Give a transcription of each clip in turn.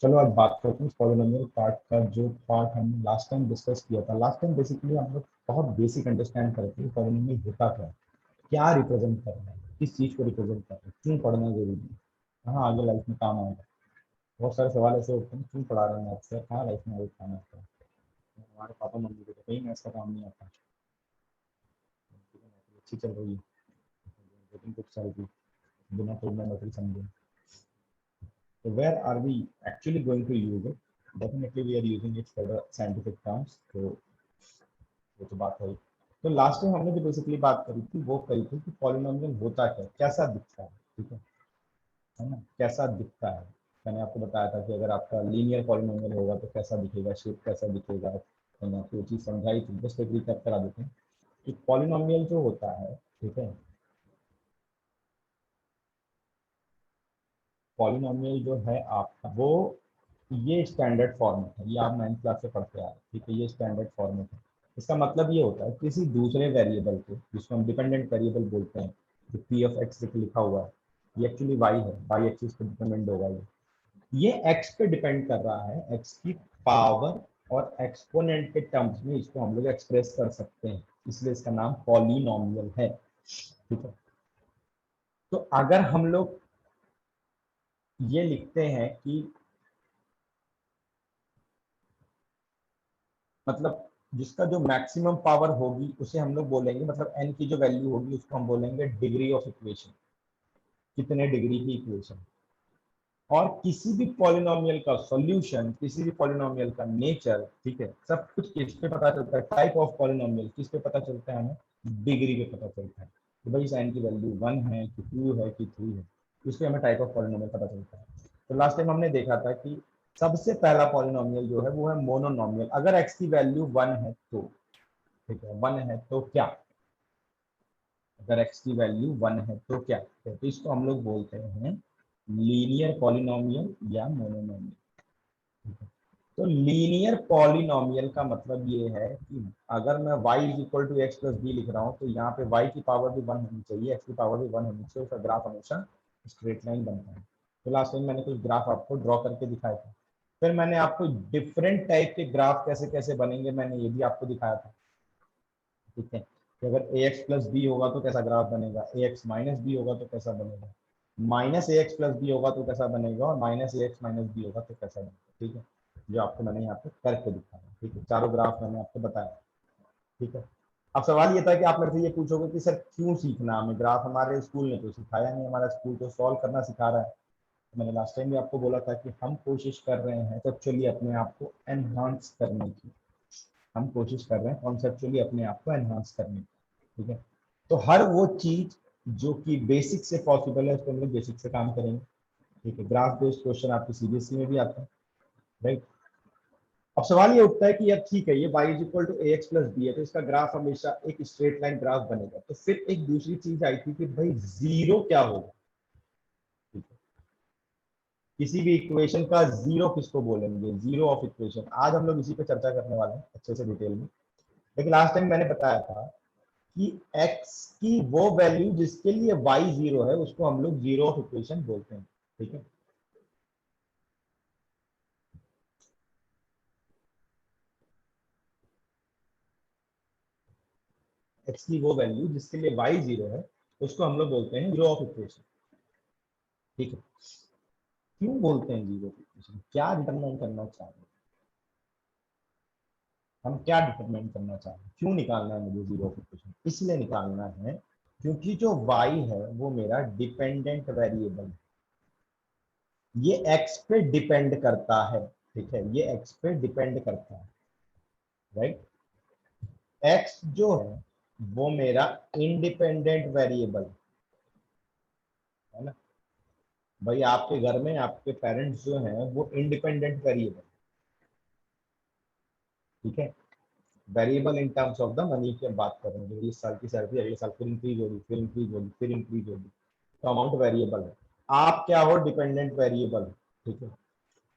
चलो आज बात करते हैं पॉलिनोमियल पार्ट का, जो पार्ट हमने लास्ट टाइम डिस्कस किया था। लास्ट टाइम बेसिकली हम लोग बहुत बेसिक अंडरस्टैंड करते हैं पॉलिनोमियल होता क्या है, क्या रिप्रेजेंट कर रहा है, किस चीज को रिप्रेजेंट कर रहा है, क्यों पढ़ना जरूरी है, कहाँ आगे लाइफ में काम आएगा। बहुत सारे सवाल ऐसे होते हैं, क्यों पढ़ा रहे हैं आपसे, कहाँ लाइफ में आगे काम आता है। हमारे पापा मम्मी को तो कहीं मैथ्स का काम नहीं आता, अच्छी चल रही है लेकिन कुछ साल की बिना कोई मैं नौकरी समझे। So where are we actually going to use it? Definitely we are using it for the scientific terms. तो वो तो बात है। तो लास्ट टाइम हमने जो बेसिकली बात करी थी वो करी थी कि पॉलिनोमियल होता क्या, कैसा दिखता है, ठीक है ना, कैसा दिखता है। मैंने आपको बताया था कि अगर आपका लीनियर पॉलिनोमियल होगा तो कैसा दिखेगा, शेप कैसा दिखेगा। मैंने आपको वो चीज़ समझाई थी, जस्ट एक रिकैप करा देते हैं कि पॉलिनोमियल जो होता है, ठीक है, पॉलिनोमियल जो है आपका वो ये स्टैंडर्ड फॉर्मेट है, ये आप 9th क्लास से पढ़ते आ रहे हैं, ठीक है। ये स्टैंडर्ड फॉर्मेट है। इसका मतलब ये होता है किसी दूसरे वेरिएबल को, जिसको हम डिपेंडेंट वेरिएबल बोलते हैं, जो पी ऑफ एक्स लिखा हुआ है, ये एक्चुअली वाई है, वाई एक्सिस पे डिपेंडेंट होगा। ये एक्स पे डिपेंड कर रहा है, एक्स की पावर और एक्सपोनेंट के टर्म्स में इसको हम लोग एक्सप्रेस कर सकते हैं, इसलिए इसका नाम पॉलिनोमियल है, ठीक है। तो अगर हम लोग ये लिखते हैं कि मतलब जिसका जो मैक्सिमम पावर होगी उसे हम लोग बोलेंगे, मतलब एन की जो वैल्यू होगी उसको हम बोलेंगे डिग्री ऑफ इक्वेशन, कितने डिग्री की इक्वेशन। और किसी भी पॉलिनोमियल का सॉल्यूशन, किसी भी पॉलिनोमियल का नेचर, ठीक है, सब कुछ किस पे पता चलता है, टाइप ऑफ पॉलिनोमियल किस पे पता चलता है, हमें डिग्री पे पता चलता है कि भाई साइन की वैल्यू 1 है कि 2 है कि 3 है, इससे हमें टाइप ऑफ पॉलिनोमियल पता चलता है। तो लास्ट टाइम हमने देखा था कि सबसे पहला पॉलिनोमियल जो है वो है मोनोनोमियल, अगर एक्स की वैल्यू 1 है तो, ठीक है, 1 है तो क्या, अगर एक्स की वैल्यू 1 है तो क्या, तो इसको हम लोग बोलते हैं लीनियर पॉलिनोमियल या मोनोनोमियल। तो लीनियर पॉलिनोमियल का मतलब ये है कि अगर मैं y is equal to x plus b लिख रहा हूँ तो यहाँ पे y की पावर भी 1 होनी चाहिए, x की पावर भी 1 होनी चाहिए, उसका ग्राफ हमेशा स्ट्रेट लाइन बनता है। तो लास्ट टाइम मैंने कुछ ग्राफ आपको ड्रॉ करके दिखाया था, फिर मैंने आपको डिफरेंट टाइप के ग्राफ कैसे कैसे बनेंगे मैंने ये भी आपको दिखाया था, ठीक है। कि अगर ए एक्स प्लस बी होगा तो कैसा ग्राफ बनेगा, ए एक्स माइनस बी होगा तो कैसा बनेगा, माइनस ए एक्स प्लस बी होगा तो कैसा बनेगा, और माइनस ए एक्स माइनस बी होगा तो कैसा बनेगा, ठीक है। जो आपको मैंने यहाँ पे करके दिखाया, ठीक है, चारों ग्राफ मैंने आपको बताया, ठीक है। अब सवाल ये था कि आप मेरे से ये पूछोगे कि सर क्यों सीखना हमें ग्राफ, हमारे स्कूल ने तो सिखाया नहीं, हमारा स्कूल तो सॉल्व करना सिखा रहा है। तो मैंने लास्ट टाइम भी आपको बोला था कि हम कोशिश कर रहे हैं एक्चुअली अपने आप को एनहांस करने की, हम कोशिश कर रहे हैं कॉन्सेप्चुअली अपने आप को एनहांस करने की, ठीक है। तो हर वो चीज जो कि बेसिक से पॉसिबल है उसको हम लोग बेसिक से काम करेंगे, ठीक है। ग्राफ बेस्ड क्वेश्चन आपकी सीबीएसई में भी आता है, राइट। अब सवाल ये उठता है कि यार ठीक है, ये y is equal to a x plus b है तो इसका ग्राफ हमेशा एक स्ट्रेट लाइन ग्राफ बनेगा, तो फिर एक दूसरी चीज आई थी कि भाई जीरो क्या होगा, ठीक है। किसी भी इक्वेशन का जीरो किसको बोलेंगे, जीरो ऑफ इक्वेशन, आज हम लोग इसी पे चर्चा करने वाले हैं अच्छे से डिटेल में। लेकिन लास्ट टाइम मैंने बताया था कि x की वो वैल्यू जिसके लिए y जीरो है उसको हम लोग जीरो ऑफ इक्वेशन बोलते हैं, ठीक है। x की वो वैल्यू जिसके लिए y जीरो है उसको हम लोग बोलते हैं जीरो ऑफ इक्वेशन, ठीक है। क्यों बोलते हैं जीरो ऑफ इक्वेशन, क्या डिटरमाइन करना चाह रहे हैं, हम क्या डिटरमाइन करना चाह रहे हैं, क्यों निकालना है मुझे जीरो ऑफ इक्वेशन, इसलिए निकालना है क्योंकि जो y है वो मेरा डिपेंडेंट वेरिएबल है, ये x पे डिपेंड करता है, ठीक है, ये x पे डिपेंड करता है, राइट। x जो है वो मेरा इंडिपेंडेंट वेरिएबल है ना, भाई आपके घर में आपके पेरेंट्स जो हैं वो इंडिपेंडेंट वेरिएबल, ठीक है। Variable in terms of the money की हम बात करेंगे, इस साल की सैलरी अगले साल फिर इंक्रीज होगी, फिर इंक्रीज होगी, फिर इंक्रीज होगी, तो अमाउंट वेरिएबल है। आप क्या हो, डिपेंडेंट वेरिएबल, ठीक है।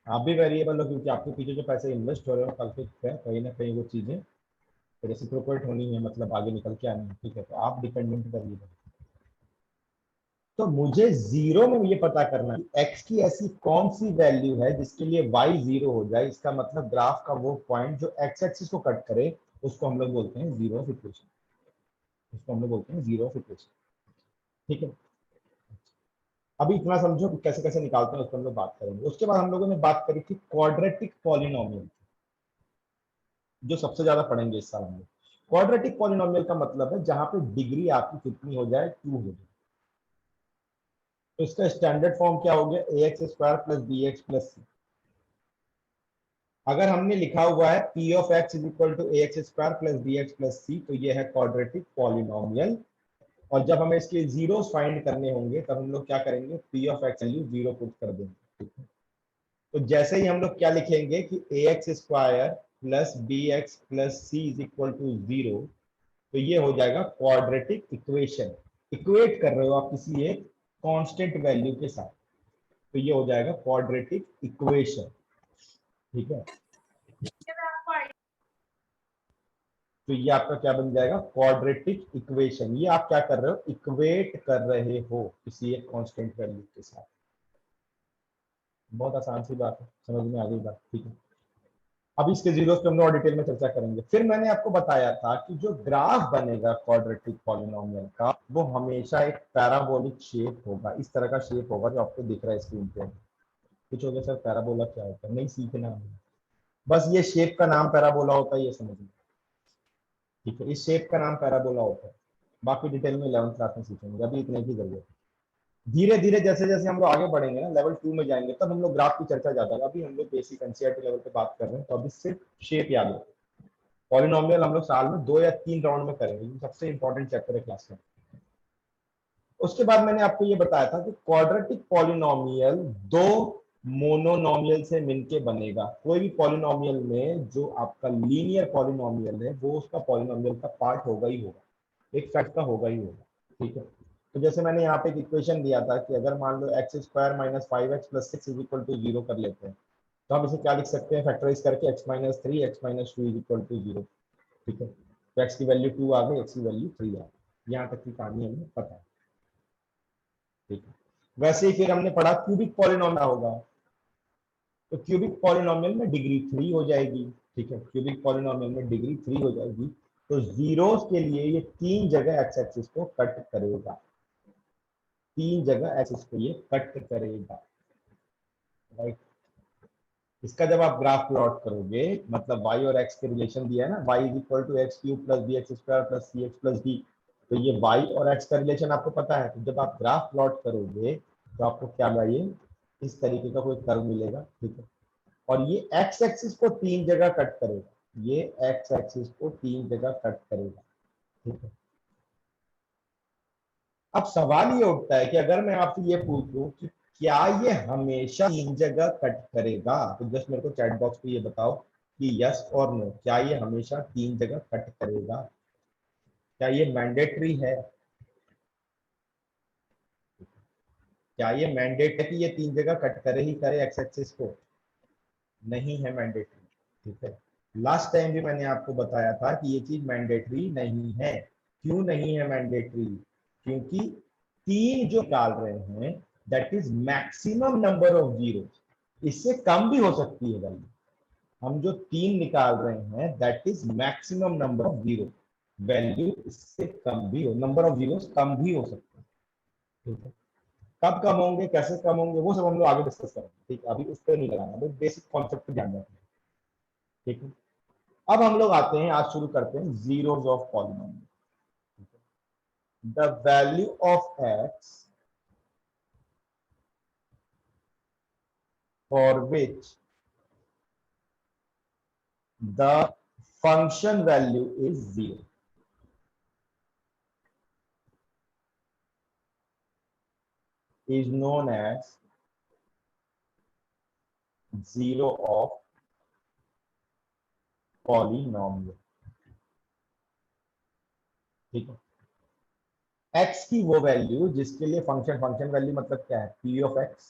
आप भी वेरिएबल हो क्योंकि आपके पीछे जो पैसे इन्वेस्ट हो रहे हो कल के कहीं ना कहीं वो चीजें रेसिप्रोकेट होनी है, मतलब आगे निकल के आनी है, ठीक है। तो आप डिपेंडेंट वेरिएबल, तो मुझे जीरो में ये पता करना है एक्स की ऐसी कौन सी वैल्यू है जिसके लिए वाई जीरो हो जाए। इसका मतलब ग्राफ का वो पॉइंट जो एक्स एक्सिस को कट करे उसको हम लोग बोलते हैं जीरो ऑफ इक्वेशन, उसको हम लोग बोलते हैं जीरो ऑफ इक्वेशन। ठीक है, अभी इतना समझो कि कैसे कैसे निकालते हैं उसको हम लोग बात करेंगे। उसके बाद हम लोगों ने बात करी थी क्वाड्रेटिक पॉलिनोमियल, जो सबसे ज्यादा पढ़ेंगे इस साल हम लोग। क्वाड्रेटिक पॉलिनोमियल का मतलब है जहां पे डिग्री आपकी कितनी हो जाए, 2 हो जाए। तो इसका स्टैंडर्ड फॉर्म क्या हो गया, a x square plus b x plus c. अगर हमने लिखा हुआ है p of x is equal to a x square plus b x plus c, तो ये है क्वाड्रेटिक पॉलिनोमियल। और जब हमें इसके जीरो फाइंड करने होंगे तब हम लोग क्या करेंगे, P of x value zero put कर देंगे। तो जैसे ही हम लोग क्या लिखेंगे कि a x square plus b x plus c is equal to zero, तो ये हो जाएगा क्वाड्रेटिक इक्वेशन। इक्वेट कर रहे हो आप किसी एक कांस्टेंट वैल्यू के साथ, तो ये हो जाएगा क्वाड्रेटिक इक्वेशन। ठीक है, तो ये आपका क्या बन जाएगा, क्वाड्रेटिक इक्वेशन। ये आप क्या कर रहे हो, इक्वेट कर रहे हो किसी एक कांस्टेंट वैल्यू के साथ। बहुत आसान सी बात है, समझ में आ गई बात। ठीक है, अब इसके जीरोस पे हम लोग और डिटेल में चर्चा करेंगे। फिर मैंने आपको बताया था कि जो ग्राफ बनेगा क्वाड्रेटिक पॉलिनोमियल का, वो हमेशा एक पैराबोलिक शेप होगा। इस तरह का शेप होगा जो आपको दिख रहा है स्क्रीन पे। कुछ हो गया सर, पैराबोला क्या होता है, नहीं सीखना है, बस ये शेप का नाम पैराबोला होता है, ये समझ लो। ठीक है, इस शेप का नाम पैराबोला होता है। बाकी डिटेल में 11th क्लास में सीखेंगे, अभी इतने की जरूरत है। धीरे धीरे जैसे जैसे हम लोग आगे बढ़ेंगे ना, लेवल 2 में जाएंगे, तब हम लोग ग्राफ की चर्चा ज्यादा होगा। अभी हम लोग बेसिक एनसीईआरटी लेवल पे बात कर रहे हैं, तो अभी सिर्फ शेप याद है। पॉलिनोमियल हम लोग साल में 2 या 3 राउंड में करेंगे, ये सबसे इंपॉर्टेंट चैप्टर है क्लास में। उसके बाद मैंने आपको ये बताया था कि क्वाड्रेटिक पॉलिनोमियल दो मोनोनोमियल से मिलके बनेगा। कोई भी पॉलिनोमियल में जो आपका लीनियर पॉलिनोमियल है वो उसका पॉलिनोमियल का पार्ट होगा ही होगा, एक फैक्ट का होगा ही होगा। ठीक है, तो जैसे मैंने यहाँ पे एक इक्वेशन दिया था कि अगर मान लो x square minus 5x plus 6 is equal to 0 कर लेते हैं, तो हम इसे क्या लिख सकते हैं, फैक्टराइज करके x minus 3 x minus 2 is equal to 0। ठीक है, तो x की वैल्यू 2 आ गई, x की वैल्यू 3 आ गई। यहाँ तक की कहानी हमें पता है। ठीक है, वैसे ही फिर हमने पढ़ा क्यूबिक पॉलिनोमियल होगा, तो क्यूबिक पॉलिनोमियल में डिग्री 3 हो जाएगी। ठीक है, क्यूबिक पॉलिनोमियल में डिग्री 3 हो जाएगी। तो जीरोस के लिए ये 3 जगह एक्स एक्सिस को कट करेगा, 3 जगह एक्सिस को ये कट करेगा। राइट, इसका जब आप ग्राफ प्लॉट करोगे, मतलब y और x के रिलेशन दिया है ना, y is equal to x cube plus b x square plus c x plus d, तो ये y और x का रिलेशन आपको पता है। तो जब आप ग्राफ प्लॉट करोगे तो आपको क्या चाहिए, इस तरीके का कोई कर्व मिलेगा। ठीक है, और ये x एक्सिस को 3 जगह कट करेगा, ये x एक्सिस को 3 जगह कट करेगा। ठीक है, अब सवाल ये उठता है कि अगर मैं आपसे ये पूछूं कि क्या ये हमेशा 3 जगह कट करेगा, तो जस्ट मेरे को चैट बॉक्स पे ये बताओ कि यस और नो, क्या ये हमेशा 3 जगह कट करेगा, क्या ये मैंडेटरी है, क्या ये मैंडेट है कि ये 3 जगह कट करे ही करे एक्स एक्सिस को, नहीं है मैंडेटरी। ठीक है, लास्ट टाइम भी मैंने आपको बताया था कि ये चीज मैंडेटरी नहीं है। क्यों नहीं है मैंडेटरी, क्योंकि 3 जो डाल रहे हैं that is maximum number of zero, इससे कम भी हो सकती है वैल्यू। हम जो 3 निकाल रहे हैं that is maximum number of zero, value इससे कम भी हो, नंबर ऑफ जीरो कम भी हो सकते हैं। ठीक है, कब कम होंगे, कैसे कम होंगे, वो सब हम लोग आगे डिस्कस करेंगे। ठीक है, अभी उस पर नहीं लगाना, बस बेसिक कॉन्सेप्ट पे ध्यान रखना। ठीक है, अब हम लोग आते हैं, आज शुरू करते हैं zeros of polynomial. The value of x for which the function value is zero is known as zero of polynomial। ठीक है, x की वो वैल्यू जिसके लिए फंक्शन, फंक्शन वैल्यू मतलब क्या है, p of x,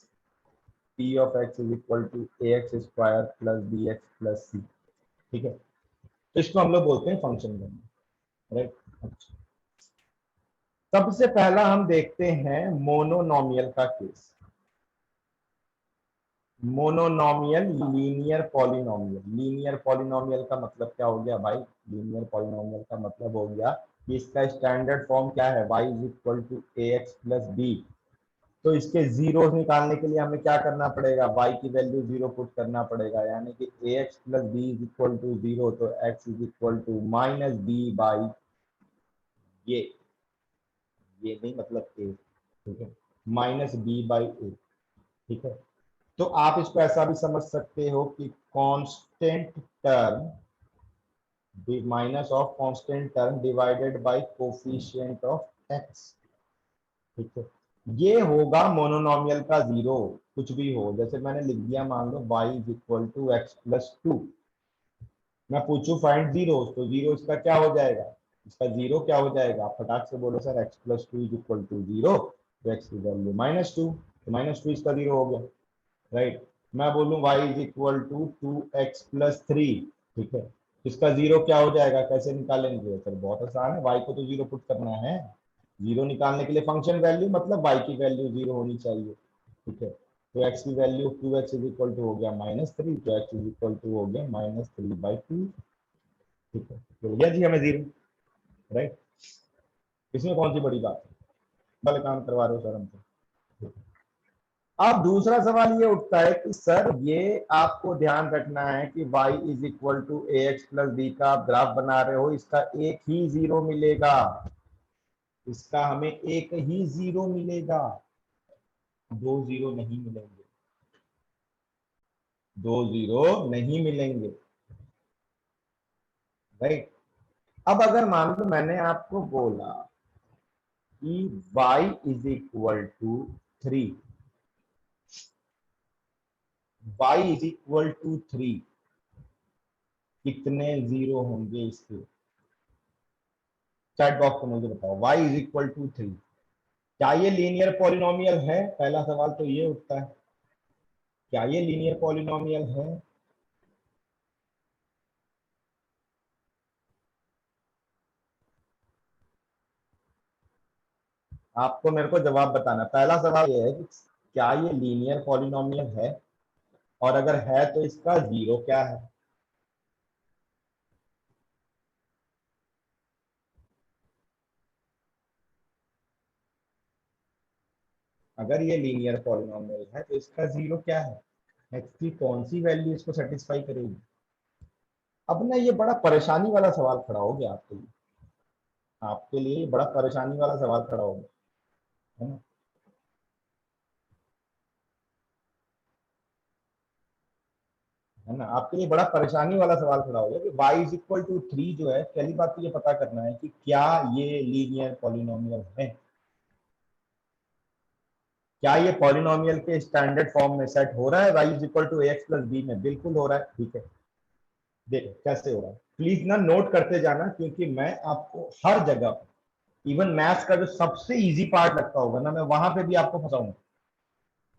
p of x is equal to a x square plus b x plus c. ठीक है, तो इसको हम लोग बोलते हैं फंक्शन वैल्यू। राइट, अच्छा, सबसे पहला हम देखते हैं मोनोनॉमियल का case. Monomial linear polynomial. Linear polynomial का मतलब क्या हो गया भाई? लीनियर पॉलिनोमियल का मतलब हो गया कि इसका स्टैंडर्ड फॉर्म क्या है? y is equal to a x plus b. तो इसके जीरो निकालने के लिए हमें क्या करना पड़ेगा? y की वैल्यू जीरो पुट करना पड़ेगा, यानी कि a x plus b is equal to zero, तो x is equal to minus b by ये नहीं मतलब ए, ठीक है, माइनस बी बाई ए, ठीक है। तो आप इसको ऐसा भी समझ सकते हो कि constant term minus of constant term divided bye coefficient of x, ठीक है। ये होगा मोनोनॉमियल का जीरो, कुछ भी हो, जैसे मैंने लिख दिया मान लो y is equal to x plus two. मैं पूछूं फाइंड जीरो, तो जीरो इसका क्या हो जाएगा? इसका जीरो क्या हो जाएगा? आप फटाक से बोलो sir x plus two is equal to zero, तो एक्स की वैल्यू माइनस टू, तो माइनस टू इसका जीरो हो गया, राइट। मैं बोलूं y is equal to two x plus three, ठीक है, इसका जीरो क्या हो जाएगा? कैसे निकालेंगे सर? बहुत आसान है, y को तो जीरो पुट करना है। जीरो निकालने के लिए फंक्शन वैल्यू मतलब y की वैल्यू जीरो होनी चाहिए, ठीक है। तो x की value two x is equal to हो गया माइनस थ्री, तो x इज इक्वल टू हो गया माइनस थ्री बाई टू, ठीक है, तो हो गया जी हमें जीरो, राइट। इसमें कौन सी बड़ी बात है? वाले काम करवा रहे हो सर हमसे। अब दूसरा सवाल ये उठता है कि सर ये आपको ध्यान रखना है कि y is equal to a x plus b का आप ग्राफ बना रहे हो, इसका एक ही जीरो मिलेगा, इसका हमें एक ही जीरो मिलेगा, दो जीरो नहीं मिलेंगे, दो जीरो नहीं मिलेंगे, राइट। अब अगर मान लो मैंने आपको बोला कि y is equal to three, y is equal to three, कितने जीरो होंगे इसके? चैट बॉक्स में मुझे बताओ। y is equal to three, क्या ये लीनियर पॉलिनोमियल है? पहला सवाल तो ये उठता है, क्या ये लीनियर पॉलिनोमियल है? आपको मेरे को जवाब बताना। पहला सवाल ये है कि क्या ये लीनियर पॉलिनोमियल है, और अगर है तो इसका जीरो क्या है? अगर ये लीनियर पॉलिनोमियल है तो इसका जीरो क्या है? एक्स की कौन सी वैल्यू इसको सेटिस्फाई करेगी? अब ना ये बड़ा परेशानी वाला सवाल खड़ा हो गया आपके लिए, आपके लिए ये बड़ा परेशानी वाला सवाल खड़ा हो गया, है ना? है ना, आपके लिए बड़ा परेशानी वाला सवाल खड़ा हो गया कि y is equal to three जो है, पहली बात तो ये पता करना है कि क्या ये लीनियर पॉलिनोमियल है, क्या ये पॉलिनोमियल के स्टैंडर्ड फॉर्म में सेट हो रहा है y is equal to a x plus b में? बिल्कुल हो रहा है, ठीक है। देखो कैसे हो रहा है, प्लीज ना नोट करते जाना, क्योंकि मैं आपको हर जगह, इवन मैथ्स का जो सबसे इजी पार्ट लगता होगा ना, मैं वहां पे भी आपको फंसाऊंगा।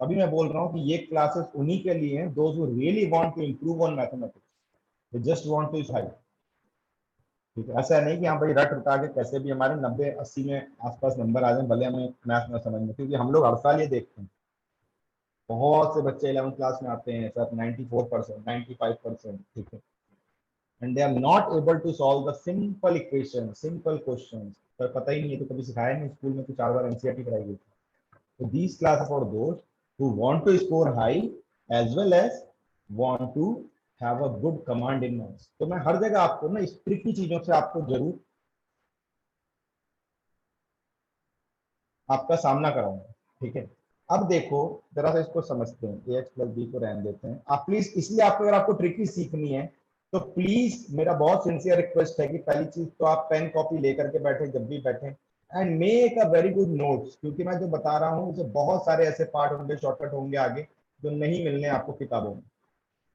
अभी मैं बोल रहा हूँ कि ये क्लासेस उन्हीं के लिए हैं, those who really want to improve on mathematics, they just want to high, ठीक है। ऐसा नहीं कि हाँ भाई रट रटा के कैसे भी हमारे 90-80 में आसपास नंबर आ जाए, भले हमें मैथ में समझ में, क्योंकि हम लोग हर साल ये देखते हैं बहुत से बच्चे 11th क्लास में आते हैं सर 94%, 95%, ठीक है, and they are not able to solve the simple equation, simple question, पर पता ही नहीं है, तो कभी सिखाया नहीं स्कूल में, तो 4 बार एनसीईआरटी कराई गई। So these classes for those who want to score high as well as want to have a good command in maths. तो मैं हर जगह आपको ना इस ट्रिकी चीजों से आपको जरूर आपका सामना कराऊंगा, ठीक है। अब देखो जरा सा इसको समझते हैं, ए एक्स प्लस बी को रहने देते हैं आप प्लीज, इसलिए आपको अगर आपको ट्रिकी सीखनी है तो प्लीज मेरा बहुत सिंसियर रिक्वेस्ट है कि पहली चीज तो आप पेन कॉपी लेकर के बैठे जब भी बैठे, and make a very good notes, क्योंकि मैं जो बता रहा हूँ उसे बहुत सारे ऐसे पार्ट होंगे, शॉर्टकट होंगे आगे जो नहीं मिलने आपको किताबों में,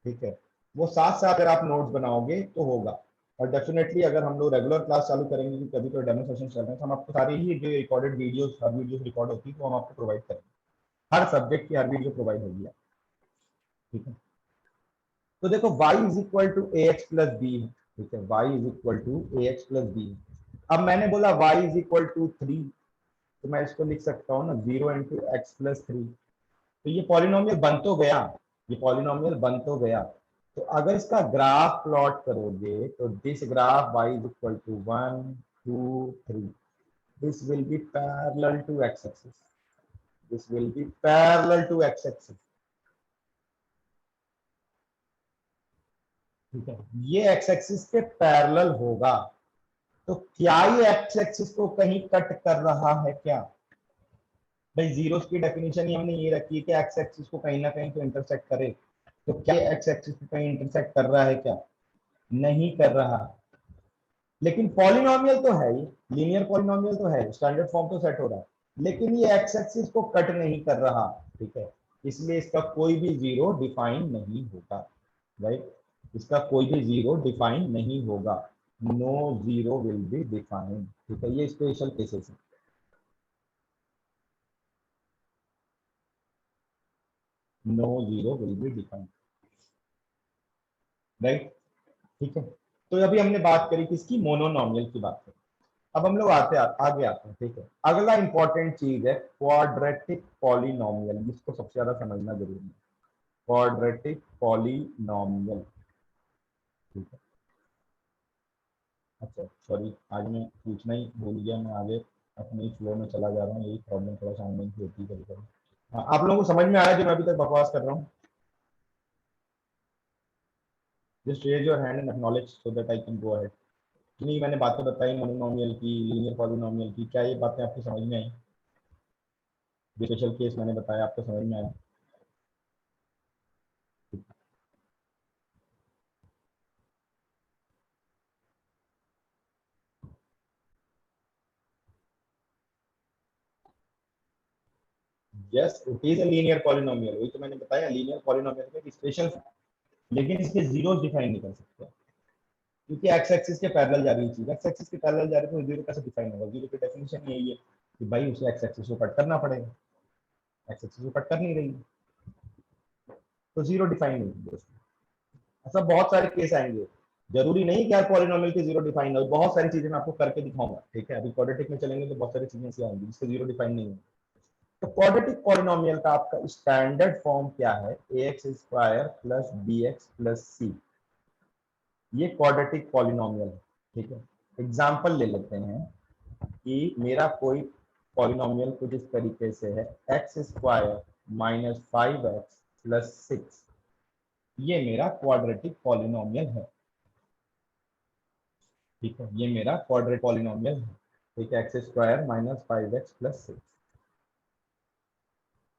ठीक है। वो साथ साथ अगर आप नोट्स बनाओगे तो होगा। और डेफिनेटली अगर हम लोग रेगुलर क्लास चालू करेंगे कि कभी तो डेमो सेशन चल रहे हैं, तो हम आपको सारी ही जो रिकॉर्डेड वीडियोस, हर वीडियो रिकॉर्ड होती है तो हम आपको प्रोवाइड करेंगे, हर सब्जेक्ट की हर वीडियो प्रोवाइड होगी, ठीक है। तो देखो y is equal to a x plus b है, ठीक है, y is equal to a x plus b. अब मैंने बोला y is equal to three, तो मैं इसको लिख सकता हूँ ना 0 इंटू एक्स प्लस 3। तो ये पॉलिनोमियल बन तो गया, ये पॉलिनोमियल बन तो गया। तो अगर इसका ग्राफ प्लॉट करोगे तो this graph y is equal to 1 2 3, this will be parallel to x axis, this will be parallel to x axis. ठीक है, ये x एक्सिस के पैरेलल होगा। तो क्या ये x एक्सिस को कहीं कट कर रहा है क्या? भाई जीरोस की डेफिनेशन ही हमने ये रखी है कि x एक्सिस को कहीं ना कहीं तो इंटरसेक्ट करे। तो क्या x एक्सिस को कहीं इंटरसेक्ट कर रहा है क्या? नहीं कर रहा। लेकिन पॉलिनोमियल तो है ही, लीनियर पॉलिनोमियल तो है, स्टैंडर्ड फॉर्म तो सेट हो रहा है, लेकिन ये एक्स एक्सिस को कट नहीं कर रहा। ठीक है, इसलिए इसका कोई भी जीरो डिफाइन नहीं होगा। राइट, इसका कोई भी जीरो डिफाइन नहीं होगा। No zero will be defined. ठीक है, ये स्पेशल केसेस है। No zero will be defined. Right, ठीक है। तो अभी हमने बात करी किसकी? मोनोनॉमियल की बात करी। अब हम लोग आगे आते हैं। ठीक है, अगला इंपॉर्टेंट चीज है क्वाड्रेटिक पॉलिनोमियल, जिसको सबसे ज्यादा समझना जरूरी है। Quadratic polynomial. ठीक है, अच्छा सॉरी, आज मैं पूछना ही भूल गया, मैं आगे अपने फ्लो में चला जा रहा हूँ, यही प्रॉब्लम थोड़ा सा ऑनलाइन की होती है कभी कभी। हाँ, आप लोगों को समझ में आया जो मैं अभी तक बकवास कर रहा हूँ? Just raise your hand and acknowledge so that I can go ahead. नहीं, मैंने बातें बताई मोनोनॉमियल की, लीनियर पॉलिनोमियल की, क्या ये बातें आपको समझ में आई? स्पेशल केस मैंने बताया, आपको समझ में आया? Yes, it is a linear polynomial, वही तो मैंने बताया, लीनियर पॉलिनोमियल में स्पेशल, लेकिन इसके जीरोस डिफाइन नहीं कर सकते क्योंकि एक्स एक्सिस के पैरेलल जा रही है चीज। एक्स एक्सिस के पैरेलल जा रही है तो जीरो कैसे डिफाइन होगा? जीरो की डेफिनेशन यही है कि भाई उसे एक्स एक्सिस को कट करना पड़ेगा, एक्स एक्सिस को कट कर नहीं रही है, तो जीरो डिफाइन नहीं है दोस्तों। ऐसा बहुत सारे केस आएंगे, जरूरी नहीं कि यार पॉलिनोमियल के जीरो डिफाइन हो, बहुत सारी चीजें मैं आपको करके दिखाऊंगा। ठीक है, अभी क्वाड्रेटिक में चलेंगे तो बहुत सारी चीजें ऐसी आएंगी जिसके जीरो डिफाइन नहीं है। तो क्वाड्रेटिक पॉलिनोमियल का आपका स्टैंडर्ड फॉर्म क्या है? A x square plus b x plus c, ये क्वाड्रेटिक पॉलिनोमियल है। ठीक है, एग्जांपल ले लेते हैं कि मेरा कोई पॉलिनोमियल कुछ इस तरीके से है, x square minus 5x plus 6, ये मेरा क्वाड्रेटिक पॉलिनोमियल है। ठीक है, ये मेरा क्वाड्रेटिक पॉलिनोमियल है। ठीक है, x square minus 5x plus 6।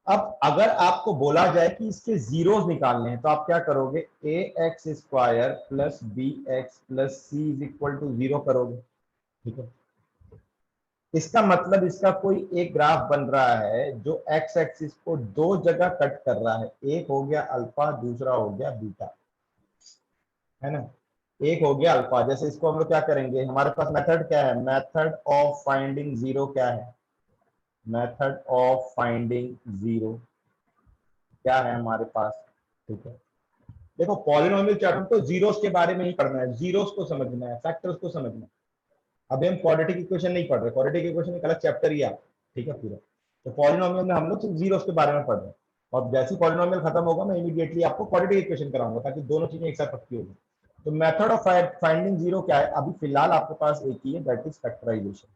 अब अगर आपको बोला जाए कि इसके जीरोस निकालने हैं तो आप क्या करोगे? A x square plus b x plus c is equal to zero करोगे। ठीक है, इसका मतलब इसका कोई एक ग्राफ बन रहा है जो एक्स एक्सिस को दो जगह कट कर रहा है, एक हो गया अल्फा, दूसरा हो गया बीटा, है ना? एक हो गया अल्फा। जैसे इसको हम लोग क्या करेंगे, हमारे पास मेथड क्या है? मेथड ऑफ फाइंडिंग जीरो क्या है? मेथड ऑफ फाइंडिंग जीरो क्या है हमारे पास? ठीक है, देखो पॉलिनोमियल चैप्टर तो जीरोस के बारे में ही पढ़ना है, जीरोस को समझना है, फैक्टर्स को समझना है। अभी हम क्वाड्रेटिक इक्वेशन नहीं पढ़ रहे, क्वाड्रेटिक इक्वेशन एक अलग चैप्टर ही है। ठीक है, पूरा तो पॉलिनोमियल में हम लोग सिर्फ जीरोस के बारे में पढ़ रहे हैं। और जैसे पॉलिनोमियल खत्म होगा मैं इमीडिएटली आपको क्वाड्रेटिक इक्वेशन कराऊंगा ताकि दोनों चीजें एक साथ पक्की होगी। तो मेथड ऑफ फाइंडिंग जीरो क्या है? अभी फिलहाल आपके पास एक ही है, दैट इज फैक्टराइजेशन।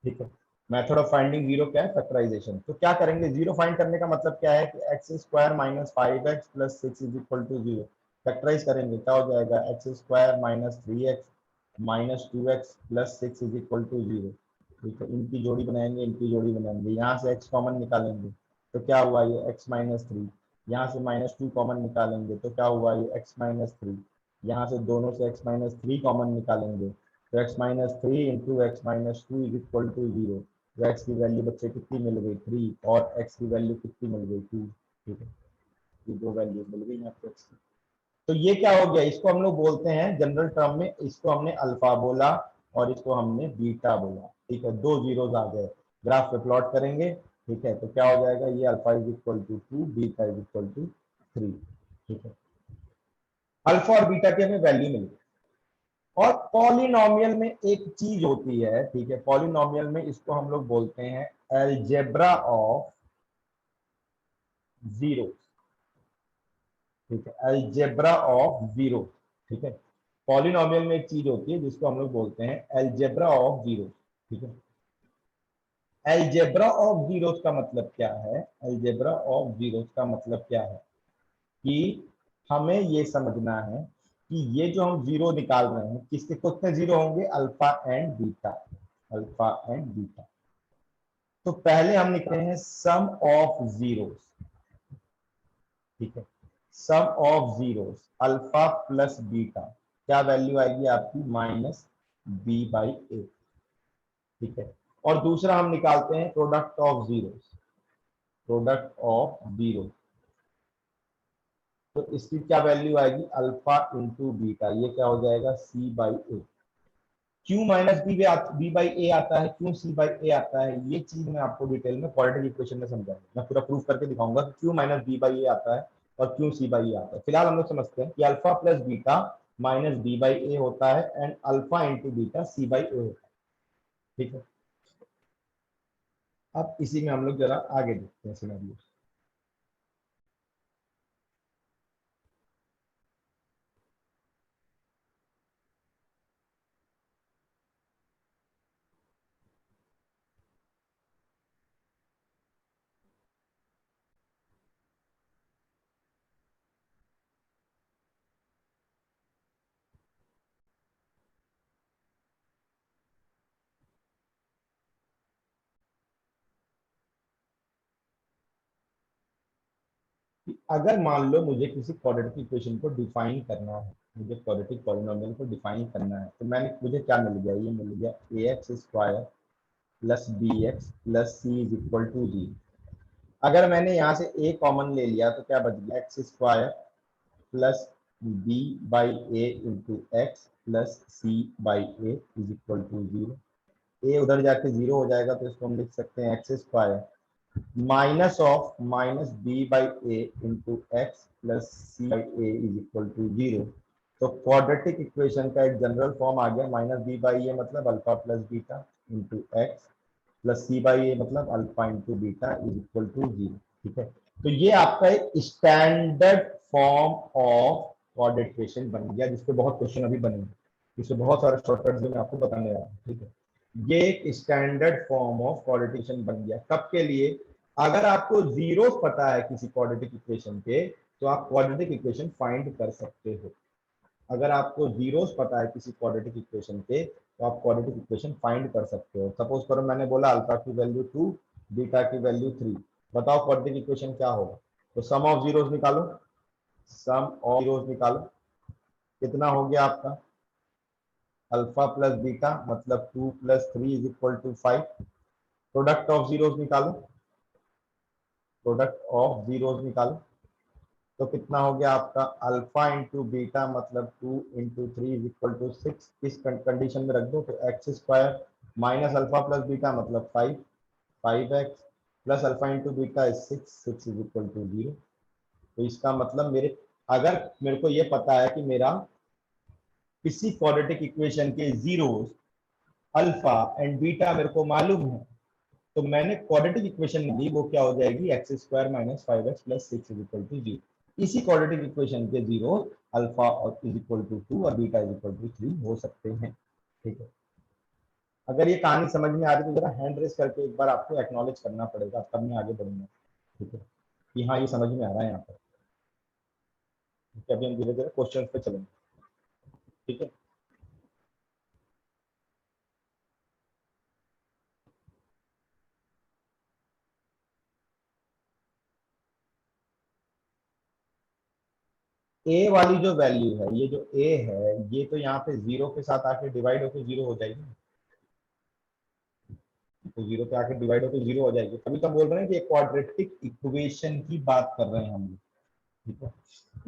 ठीक है, मेथड ऑफ फाइंडिंग जीरो क्या है? फैक्टराइजेशन। तो क्या करेंगे? जीरो फाइंड करने का मतलब क्या है कि x square minus 5x plus 6 is equal to zero. Factorise करेंगे क्या हो जाएगा? X square minus 3x minus 2x plus 6 is equal to zero. ठीक है, इनकी जोड़ी बनाएंगे, इनकी जोड़ी बनाएंगे, यहाँ से x कॉमन निकालेंगे तो क्या हुआ? ये x माइनस 3। यहाँ से माइनस 2 कॉमन निकालेंगे तो क्या हुआ? ये x माइनस 3। यहाँ से दोनों से x माइनस 3 कॉमन निकालेंगे तो x minus 3 into x minus 2 is equal to zero. तो x की वैल्यू बच्चे कितनी मिल गई? 3, और x की वैल्यू कितनी मिल गई? 2। ठीक है, ये दो वैल्यू मिल गई आपको x की। तो ये क्या हो गया? इसको हम लोग बोलते हैं जनरल टर्म में, इसको हमने अल्फा बोला और इसको हमने बीटा बोला। ठीक है, दो जीरोस आ गए, ग्राफ पे प्लॉट करेंगे। ठीक है, तो क्या हो जाएगा? ये alpha is equal to 2, beta is equal to 3। ठीक है, अल्फा और बीटा की हमें वैल्यू मिल गई। और पॉलिनोमियल में एक चीज होती है, ठीक है, पॉलिनोमियल में इसको हम लोग बोलते हैं अलजेब्रा ऑफ जीरो, ठीक है, अलजेब्रा ऑफ जीरो, ठीक है। पॉलिनोमियल में एक चीज होती है जिसको हम लोग बोलते हैं अलजेब्रा ऑफ जीरो, ठीक है। अलजेब्रा ऑफ जीरोस का मतलब क्या है? अलजेब्रा ऑफ जीरोस का मतलब क्या है कि हमें ये समझना है कि ये जो हम जीरो निकाल रहे हैं, किसके कितने जीरो होंगे? Alpha and beta, alpha and beta. तो पहले हम निकाले हैं सम ऑफ जीरोस, ठीक है, sum of zeros alpha plus beta, क्या वैल्यू आएगी आपकी? माइनस बी बाई ए, ठीक है। और दूसरा हम निकालते हैं product of zeros, product of zero, तो इसकी क्या वैल्यू आएगी? अल्फा इंटू बीटा, ये क्या हो जाएगा? सी बाई ए। क्यों माइनस बी बाई ए आता है, क्यों सी बाई ए आता है, ये चीज मैं आपको डिटेल में क्वाड्रेटिक इक्वेशन में समझाऊंगा, मैं पूरा प्रूफ करके दिखाऊंगा कि क्यों माइनस बी बाई ए आता है और क्यों सी बाई ए आता है। फिलहाल हम लोग समझते हैं कि alpha plus beta minus b by a होता है and alpha into beta c by a होता है, ठीक है। अब इसी में हम लोग जरा आगे देखते हैं सिनेरियो। अगर मान लो मुझे किसी क्वाड्रेटिक इक्वेशन को डिफाइन करना है, मुझे क्वाड्रेटिक पॉलिनोमियल को डिफाइन करना है, तो मैंने मुझे क्या मिल गया? ये मिल गया a x square plus b x plus c is equal to g. अगर मैंने यहाँ से ए कॉमन ले लिया तो क्या बच गया? X square plus b by a into x plus c by a is equal to zero. A उधर जाके जीरो हो जाएगा, तो इसको हम लिख सकते हैं x square minus of minus b by a into x plus c by a is equal to zero. तो क्वाड्रेटिक इक्वेशन का एक जनरल फॉर्म आ गया, माइनस बी बाई ए मतलब alpha plus beta into x plus c by a मतलब alpha into beta is equal to zero, ठीक है। तो ये आपका एक standard form of quadratic equation बन गया, जिसपे बहुत क्वेश्चन अभी बने, जिसपे बहुत सारे शॉर्टकट्स मैं आपको बताने वाला हूँ, ठीक है। ये एक standard form of quadratic equation बन गया। कब के लिए? अगर आपको जीरो पता है किसी क्वाड्रेटिक इक्वेशन के, तो आप क्वाड्रेटिक इक्वेशन फाइंड कर सकते हो। अगर आपको जीरोस पता है किसी क्वाड्रेटिक इक्वेशन के, तो आप क्वाड्रेटिक इक्वेशन फाइंड कर सकते हो। सपोज करो मैंने बोला अल्फा की वैल्यू 2, बीटा की वैल्यू 3, बताओ क्वाड्रेटिक इक्वेशन क्या होगा? तो सम ऑफ जीरोस निकालो, सम ऑफ जीरोस निकालो, कितना हो गया आपका? अल्फा प्लस बीटा मतलब 2 plus 3 is equal to 5। Product of zeros निकालो, प्रोडक्ट ऑफ जीरोस निकालो, तो कितना हो गया आपका? अल्फा इंटू बीटा मतलब 2 इंटू 3 इज इक्वल टू 6। इस कंडीशन में रख दो तो x square minus alpha plus beta मतलब 5, 5x plus alpha into beta is 6, 6 is equal to 0। तो इसका मतलब मेरे, अगर मेरे को ये पता है कि मेरा किसी क्वाड्रेटिक इक्वेशन के जीरोस अल्फा एंड बीटा मेरे को मालूम है, तो मैंने क्वाड्रेटिक इक्वेशन ली, वो क्या हो जाएगी? X square minus 5x plus 6 is equal to 0। इसी क्वाड्रेटिक इक्वेशन के zero alpha is equal to 2 और बीटा इज इक्वल टू 3 हो सकते हैं, ठीक है। अगर ये कहानी समझ में आ रही है तो जरा हैंड रेस करके एक बार आपको एक्नॉलेज करना पड़ेगा, तब मैं आगे बढ़ूंगा, ठीक है, कि हाँ ये समझ में आ रहा है यहाँ पर। अभी हम धीरे धीरे क्वेश्चन पे चलेंगे, ठीक है। ए वाली जो वैल्यू है, ये जो ए है, ये तो यहाँ पे जीरो के साथ आके डिवाइड होकर जीरो हो जाएगी, तो जीरो पे आके डिवाइड होकर जीरो हो जाएगी। तभी तो बोल रहे हैं कि क्वाड्रेटिक इक्वेशन की बात कर रहे हैं हम लोग, ठीक है।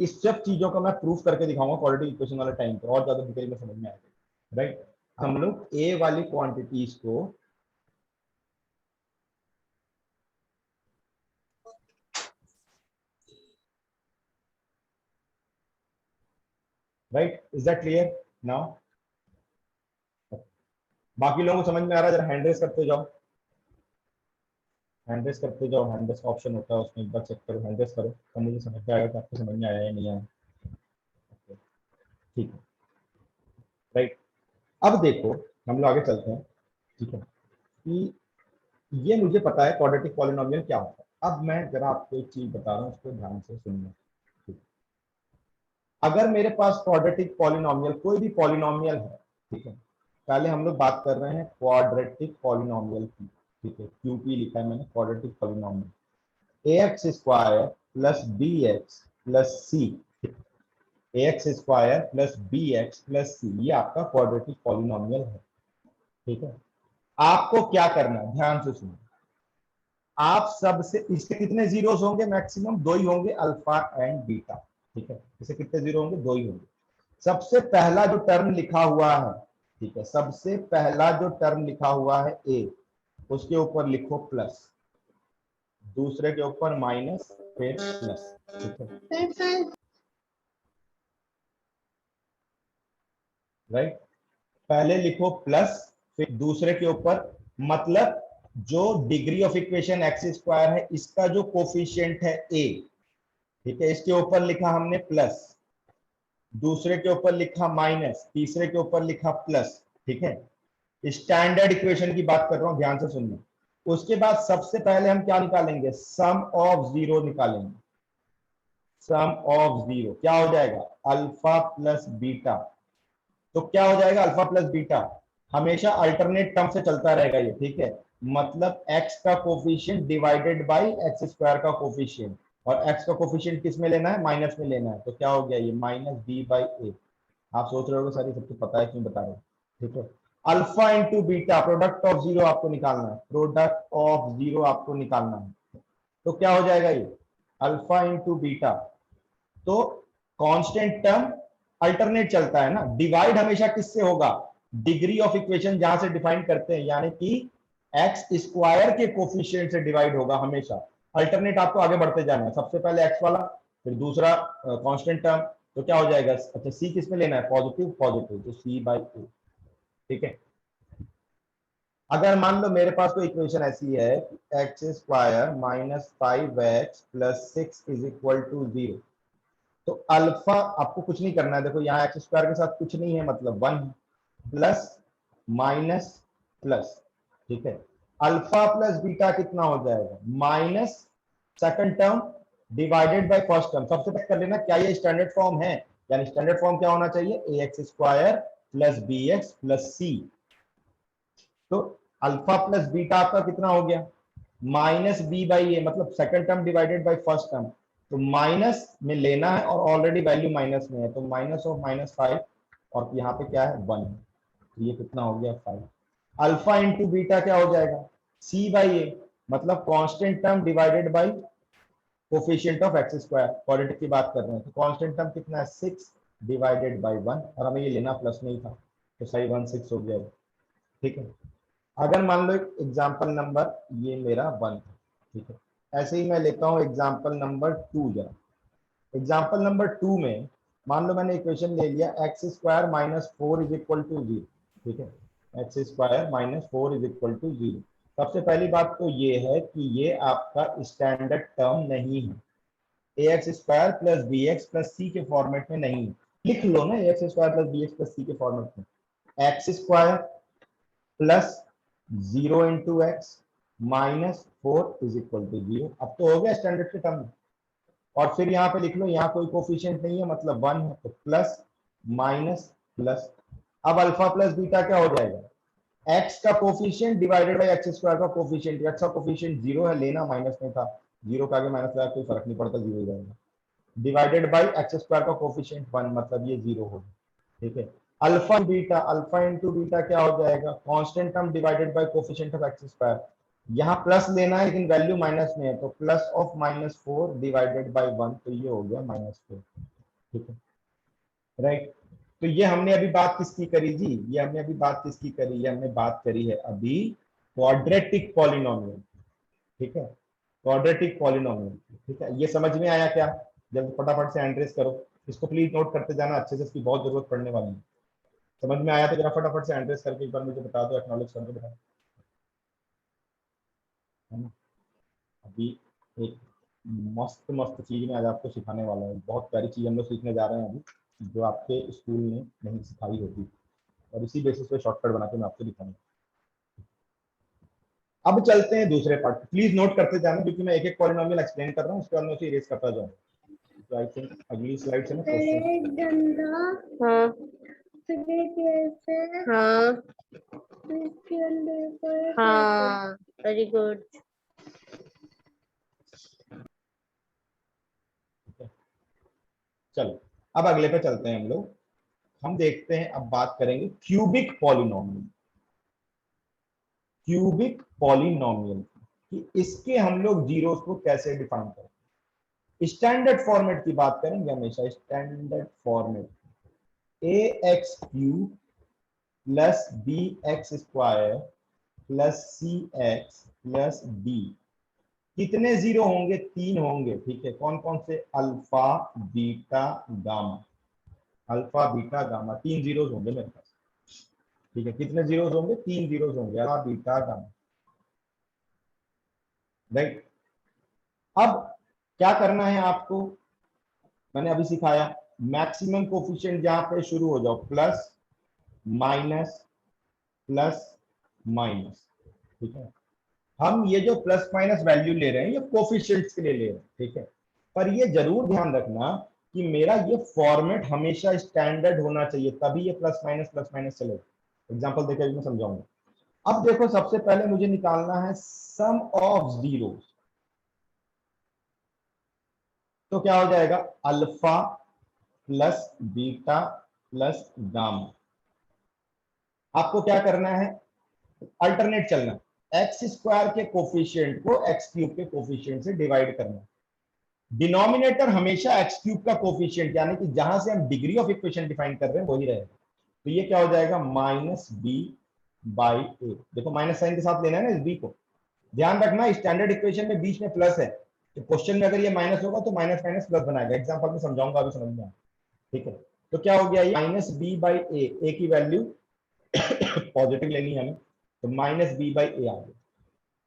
इस सब चीजों को मैं प्रूफ करके दिखाऊंगा क्वाड्रेटिक इक्वेशन वाले टाइम पे, और ज्यादा डिटेल में समझ में आएगा, राइट। हम लोग ए वाली क्वांटिटीज को, right, is that clear now? बाकी लोगों को समझ में आ रहा है? जरा हैंड रेस करते जाओ, हैंड रेस करते जाओ, हैंड रेस का ऑप्शन होता है उसमें, एक बार चेक करो, हैंड रेस करो तो मुझे समझ में आएगा कि आपको समझ में आया या नहीं आया। ठीक है, राइट। अब देखो हम लोग आगे चलते हैं, ठीक है, कि ये मुझे पता है क्वाड्रेटिक पॉलिनोमियल क्या होता है। अब मैं जरा आपको एक चीज बता रहा हूँ, उसको ध्यान से सुनना। ठीक है? अगर मेरे पास क्वाड्रेटिक पॉलिनोमियल, कोई भी पॉलिनोमियल है, ठीक है, पहले हम लोग बात कर रहे हैं क्वाड्रेटिक पॉलिनोमियल की, ठीक है, क्यूपी लिखा है मैंने, quadratic polynomial. A x square plus b x plus c, a x square plus b x plus c, ये आपका क्वाड्रेटिक पॉलिनोमियल है। ठीक है, आपको क्या करना है, ध्यान से सुनो। आप सबसे, इसके कितने जीरोस होंगे? मैक्सिमम दो ही होंगे, अल्फा एंड बीटा। ठीक है, इसे कितने जीरो होंगे? दो ही होंगे। सबसे पहला जो टर्म लिखा हुआ है, ठीक है, सबसे पहला जो टर्म लिखा हुआ है ए, उसके ऊपर लिखो प्लस, दूसरे के ऊपर माइनस, फिर प्लस। ठीक है, राइट। पहले लिखो प्लस, फिर दूसरे के ऊपर, मतलब जो degree of equation x square है, इसका जो कोफिशिएंट है ए, ठीक है, इसके ऊपर लिखा हमने प्लस, दूसरे के ऊपर लिखा माइनस, तीसरे के ऊपर लिखा प्लस। ठीक है, स्टैंडर्ड इक्वेशन की बात कर रहा हूं, ध्यान से सुनना। उसके बाद सबसे पहले हम क्या निकालेंगे? सम ऑफ जीरो निकालेंगे। सम ऑफ जीरो क्या हो जाएगा? Alpha plus beta. तो क्या हो जाएगा? अल्फा प्लस बीटा, हमेशा अल्टरनेट टर्म से चलता रहेगा ये, ठीक है, मतलब x का coefficient divided by x square का कोफिशिएंट, और x का कोफिशिएंट किस में लेना है? माइनस में लेना है। तो क्या हो गया ये? माइनस बी बाई ए। आप सोच रहे हो सर ये सबको पता है, क्यों बता रहे हो? ठीक है, alpha into beta, product of zero आपको निकालना है, प्रोडक्ट ऑफ जीरो आपको निकालना है। तो क्या हो जाएगा ये? Alpha into beta. तो कांस्टेंट टर्म अल्टरनेट चलता है ना, डिवाइड हमेशा किससे होगा? डिग्री ऑफ इक्वेशन जहां से डिफाइन करते हैं, यानी कि एक्स स्क्वायर के कोफिशिएंट से डिवाइड होगा हमेशा। अल्टरनेट आपको आगे बढ़ते जाना है, सबसे पहले एक्स वाला, फिर दूसरा कांस्टेंट टर्म। तो क्या हो जाएगा? अच्छा, सी किस में लेना है? पॉजिटिव, पॉजिटिव, तो सी बाई ए। ठीक है, अगर मान लो मेरे पास कोई इक्वेशन ऐसी है कि x square minus 5x plus 6 is equal to 0, तो अल्फा, आपको कुछ नहीं करना है, देखो यहाँ एक्स स्क्वायर के साथ कुछ नहीं है, मतलब 1, प्लस माइनस प्लस। ठीक है, अल्फा प्लस बीटा कितना हो जाएगा? Minus second term divided by first term. सबसे पहले कर लेना क्या ये स्टैंडर्ड फॉर्म है, यानी स्टैंडर्ड फॉर्म क्या होना चाहिए? A x square plus b x plus c. तो अल्फा प्लस बीटा आपका कितना हो गया? माइनस बी बाई ए, मतलब second term divided by first term. तो माइनस में लेना है और ऑलरेडी वैल्यू माइनस में है, तो माइनस ऑफ माइनस 5, और यहाँ पे क्या है? 1 है, तो ये कितना हो गया? 5। अल्फा इंटू बीटा क्या हो जाएगा? सी बाई ए, मतलब constant term divided bye coefficient of x square, quadratic की बात कर रहे हैं, तो कांस्टेंट टर्म कितना है? 6 डिवाइडेड बाय 1, और हमें ये लेना प्लस नहीं था, तो सही 1 6 हो गया। ठीक है, अगर मान लो एग्जाम्पल नंबर ये मेरा 1 था, ठीक है, ऐसे ही मैं लेता हूँ एग्जाम्पल नंबर 2 जरा। एग्जाम्पल नंबर 2 में मान लो मैंने इक्वेशन ले लिया x square minus 4 is equal to 0। ठीक है, x square minus 4 is equal to 0। सबसे पहली बात तो ये है कि ये आपका स्टैंडर्ड टर्म नहीं है, a x square plus b x plus c के फॉर्मेट में नहीं है। लिख लो ना, a x square plus b x plus c के फॉर्मेट में, x square plus 0 into x minus 4 is equal to 0। अब तो हो गया स्टैंडर्ड के टर्म में। और फिर यहाँ पे लिख लो, यहाँ कोई कोफिशिएंट नहीं है, मतलब 1 है, तो प्लस माइनस प्लस। अब अल्फा प्लस बीटा क्या हो जाएगा? एक्स का coefficient divided by x square का कोफिशिएंट। एक्स का कोफिशिएंट 0 है, लेना माइनस में था, 0 का आगे माइनस लगा कोई फर्क नहीं पड़ता, 0 हो जाएगा, डिवाइडेड बाय एक्स स्क्वायर का कोफिशिएंट 1, मतलब ये 0 होगा। ठीक है, alpha beta, alpha into beta क्या हो जाएगा? Constant term divided bye coefficient of x square. यहाँ प्लस लेना है लेकिन वैल्यू माइनस में है, तो plus of minus 4 divided by 1, तो ये हो गया माइनस 4। ठीक है, राइट। तो ये हमने अभी बात किसकी करी जी? ये हमने अभी बात किसकी करी? ये हमने बात करी है अभी क्वाड्रेटिक पॉलिनोमियल। ठीक है, क्वाड्रेटिक पॉलिनोमियल। ठीक है, ये समझ में आया क्या? जल्द फटाफट से एंट्रेस करो, इसको प्लीज नोट करते जाना अच्छे से, इसकी बहुत जरूरत पड़ने वाली है। समझ में आया तो जरा फटाफट से एड्रेस करके एक बार मुझे बता दो, एक्नॉलेज करके बता, है ना। अभी एक मस्त मस्त चीज मैं आज आपको सिखाने वाला हूँ, बहुत प्यारी चीज हम लोग सीखने जा रहे हैं अभी, जो आपके स्कूल में नहीं सिखाई होती, और इसी बेसिस पे शॉर्टकट बना के मैं आपको दिखाऊंगा। अब चलते हैं दूसरे पार्ट, प्लीज नोट करते जाना क्योंकि मैं एक एक पॉलिनोमियल एक्सप्लेन कर रहा हूँ, उसके बाद मैं उसे इरेज करता जाऊंगा। तो आई थिंक अगली स्लाइड से ना क्वेश्चन। हाँ हाँ हाँ, वेरी गुड। चलो अब अगले पे चलते हैं हम लोग, हम देखते हैं, अब बात करेंगे क्यूबिक पॉलिनोमियल। क्यूबिक पॉलिनोमियल कि इसके हम लोग जीरोस को कैसे डिफाइन करें। स्टैंडर्ड फॉर्मेट की बात करेंगे हमेशा, standard format a x cube plus b x square plus c x plus d. कितने जीरो होंगे? 3 होंगे, ठीक है। कौन कौन से? Alpha beta gamma, alpha beta gamma, 3 zeros होंगे मेरे पास, ठीक है। कितने जीरोस होंगे? 3 जीरोस होंगे, अल्फा बीटा गामा, राइट। अब क्या करना है आपको, मैंने अभी सिखाया, मैक्सिमम कोफिशिएंट जहां पे शुरू हो जाओ, प्लस माइनस प्लस माइनस, ठीक है। हम ये जो प्लस माइनस वैल्यू ले रहे हैं ये कोफिशिएंट्स के लिए ले रहे हैं, ठीक है। पर ये जरूर ध्यान रखना कि मेरा ये फॉर्मेट हमेशा स्टैंडर्ड होना चाहिए, तभी ये प्लस माइनस चलेगा। एग्जांपल देकर मैं समझाऊंगा। अब देखो, सबसे पहले मुझे निकालना है सम ऑफ जीरो, तो क्या हो जाएगा? Alpha plus beta plus gamma. आपको क्या करना है? अल्टरनेट चलना, एक्स स्क्वायर के कोफिशिएंट को एक्स क्यूब के कोफिशिएंट से डिवाइड करना। डिनोमिनेटर हमेशा एक्स क्यूब का कोफिशिएंट, यानी कि जहां से हम डिग्री ऑफ इक्वेशन डिफाइन कर रहे हैं वही रहेगा। तो ये क्या हो जाएगा? माइनस बी बाई ए। देखो माइनस साइन के साथ लेना है ना इस बी को, ध्यान रखना स्टैंडर्ड इक्वेशन में बीच में प्लस है, तो क्वेश्चन में अगर ये माइनस होगा तो माइनस माइनस प्लस बनाएगा। एग्जांपल में समझाऊंगा, अभी समझ में आया, ठीक है। तो क्या हो गया? ये माइनस बी बाई ए की वैल्यू पॉजिटिव लेनी है हमें, तो माइनस बी बाई ए आ गया।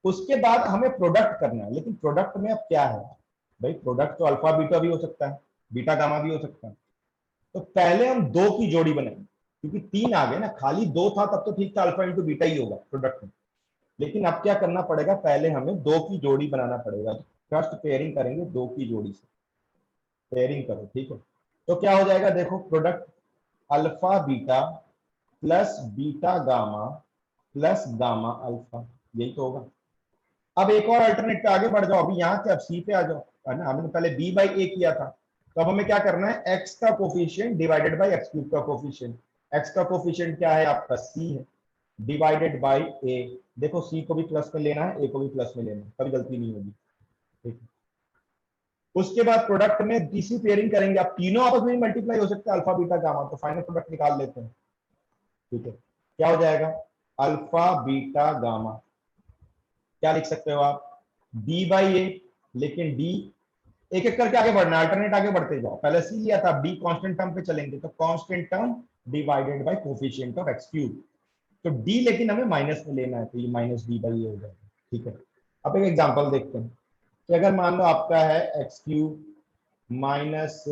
उसके बाद हमें प्रोडक्ट करना है, लेकिन प्रोडक्ट में अब क्या है भाई? प्रोडक्ट तो अल्फा बीटा भी हो सकता है, बीटा गामा भी हो सकता है। तो पहले हम दो की जोड़ी बनाएंगे, क्योंकि 3 आ गए ना, खाली 2 था तब तो ठीक था, अल्फा इंटू बीटा ही होगा प्रोडक्ट में। लेकिन अब क्या करना पड़ेगा? पहले हमें 2 की जोड़ी बनाना पड़ेगा। फर्स्ट पेयरिंग करेंगे 2 की जोड़ी से, पेयरिंग करो, ठीक है। तो क्या हो जाएगा? देखो product alpha beta plus beta gamma plus gamma alpha, यही तो होगा। अब एक और अल्टरनेट पे आगे बढ़ जाओ, अभी यहाँ से अब सी पे आ जाओ, है ना। हमने पहले बी बाई ए किया था, तो अब हमें क्या करना है? एक्स का coefficient divided by x cube का कोफिशिएंट। एक्स का कोफिशिएंट क्या है आपका? सी है, डिवाइडेड बाई ए। देखो सी को भी प्लस में लेना है, ए को भी प्लस में लेना है, कभी गलती नहीं होगी, ठीक है। उसके बाद प्रोडक्ट में तीसरी पेयरिंग करेंगे, अब तीनों आपस में मल्टीप्लाई हो सकते हैं, अल्फा बीटा गामा, तो फाइनल प्रोडक्ट निकाल लेते हैं, ठीक है। क्या हो जाएगा? अल्फा बीटा गामा, क्या लिख सकते हो आप? डी बाई ए, लेकिन डी एक एक करके आगे बढ़ना, अल्टरनेट आगे बढ़ते जाओ। पहले सी लिया था, डी कांस्टेंट टर्म पे चलेंगे, तो constant term divided bye coefficient of x cube. तो डी लेकिन हमें माइनस में लेना है, तो ये माइनस डी बाई ए हो जाएगा, ठीक है। अब एक एग्जांपल देखते हैं कि अगर मान लो आपका है x cube minus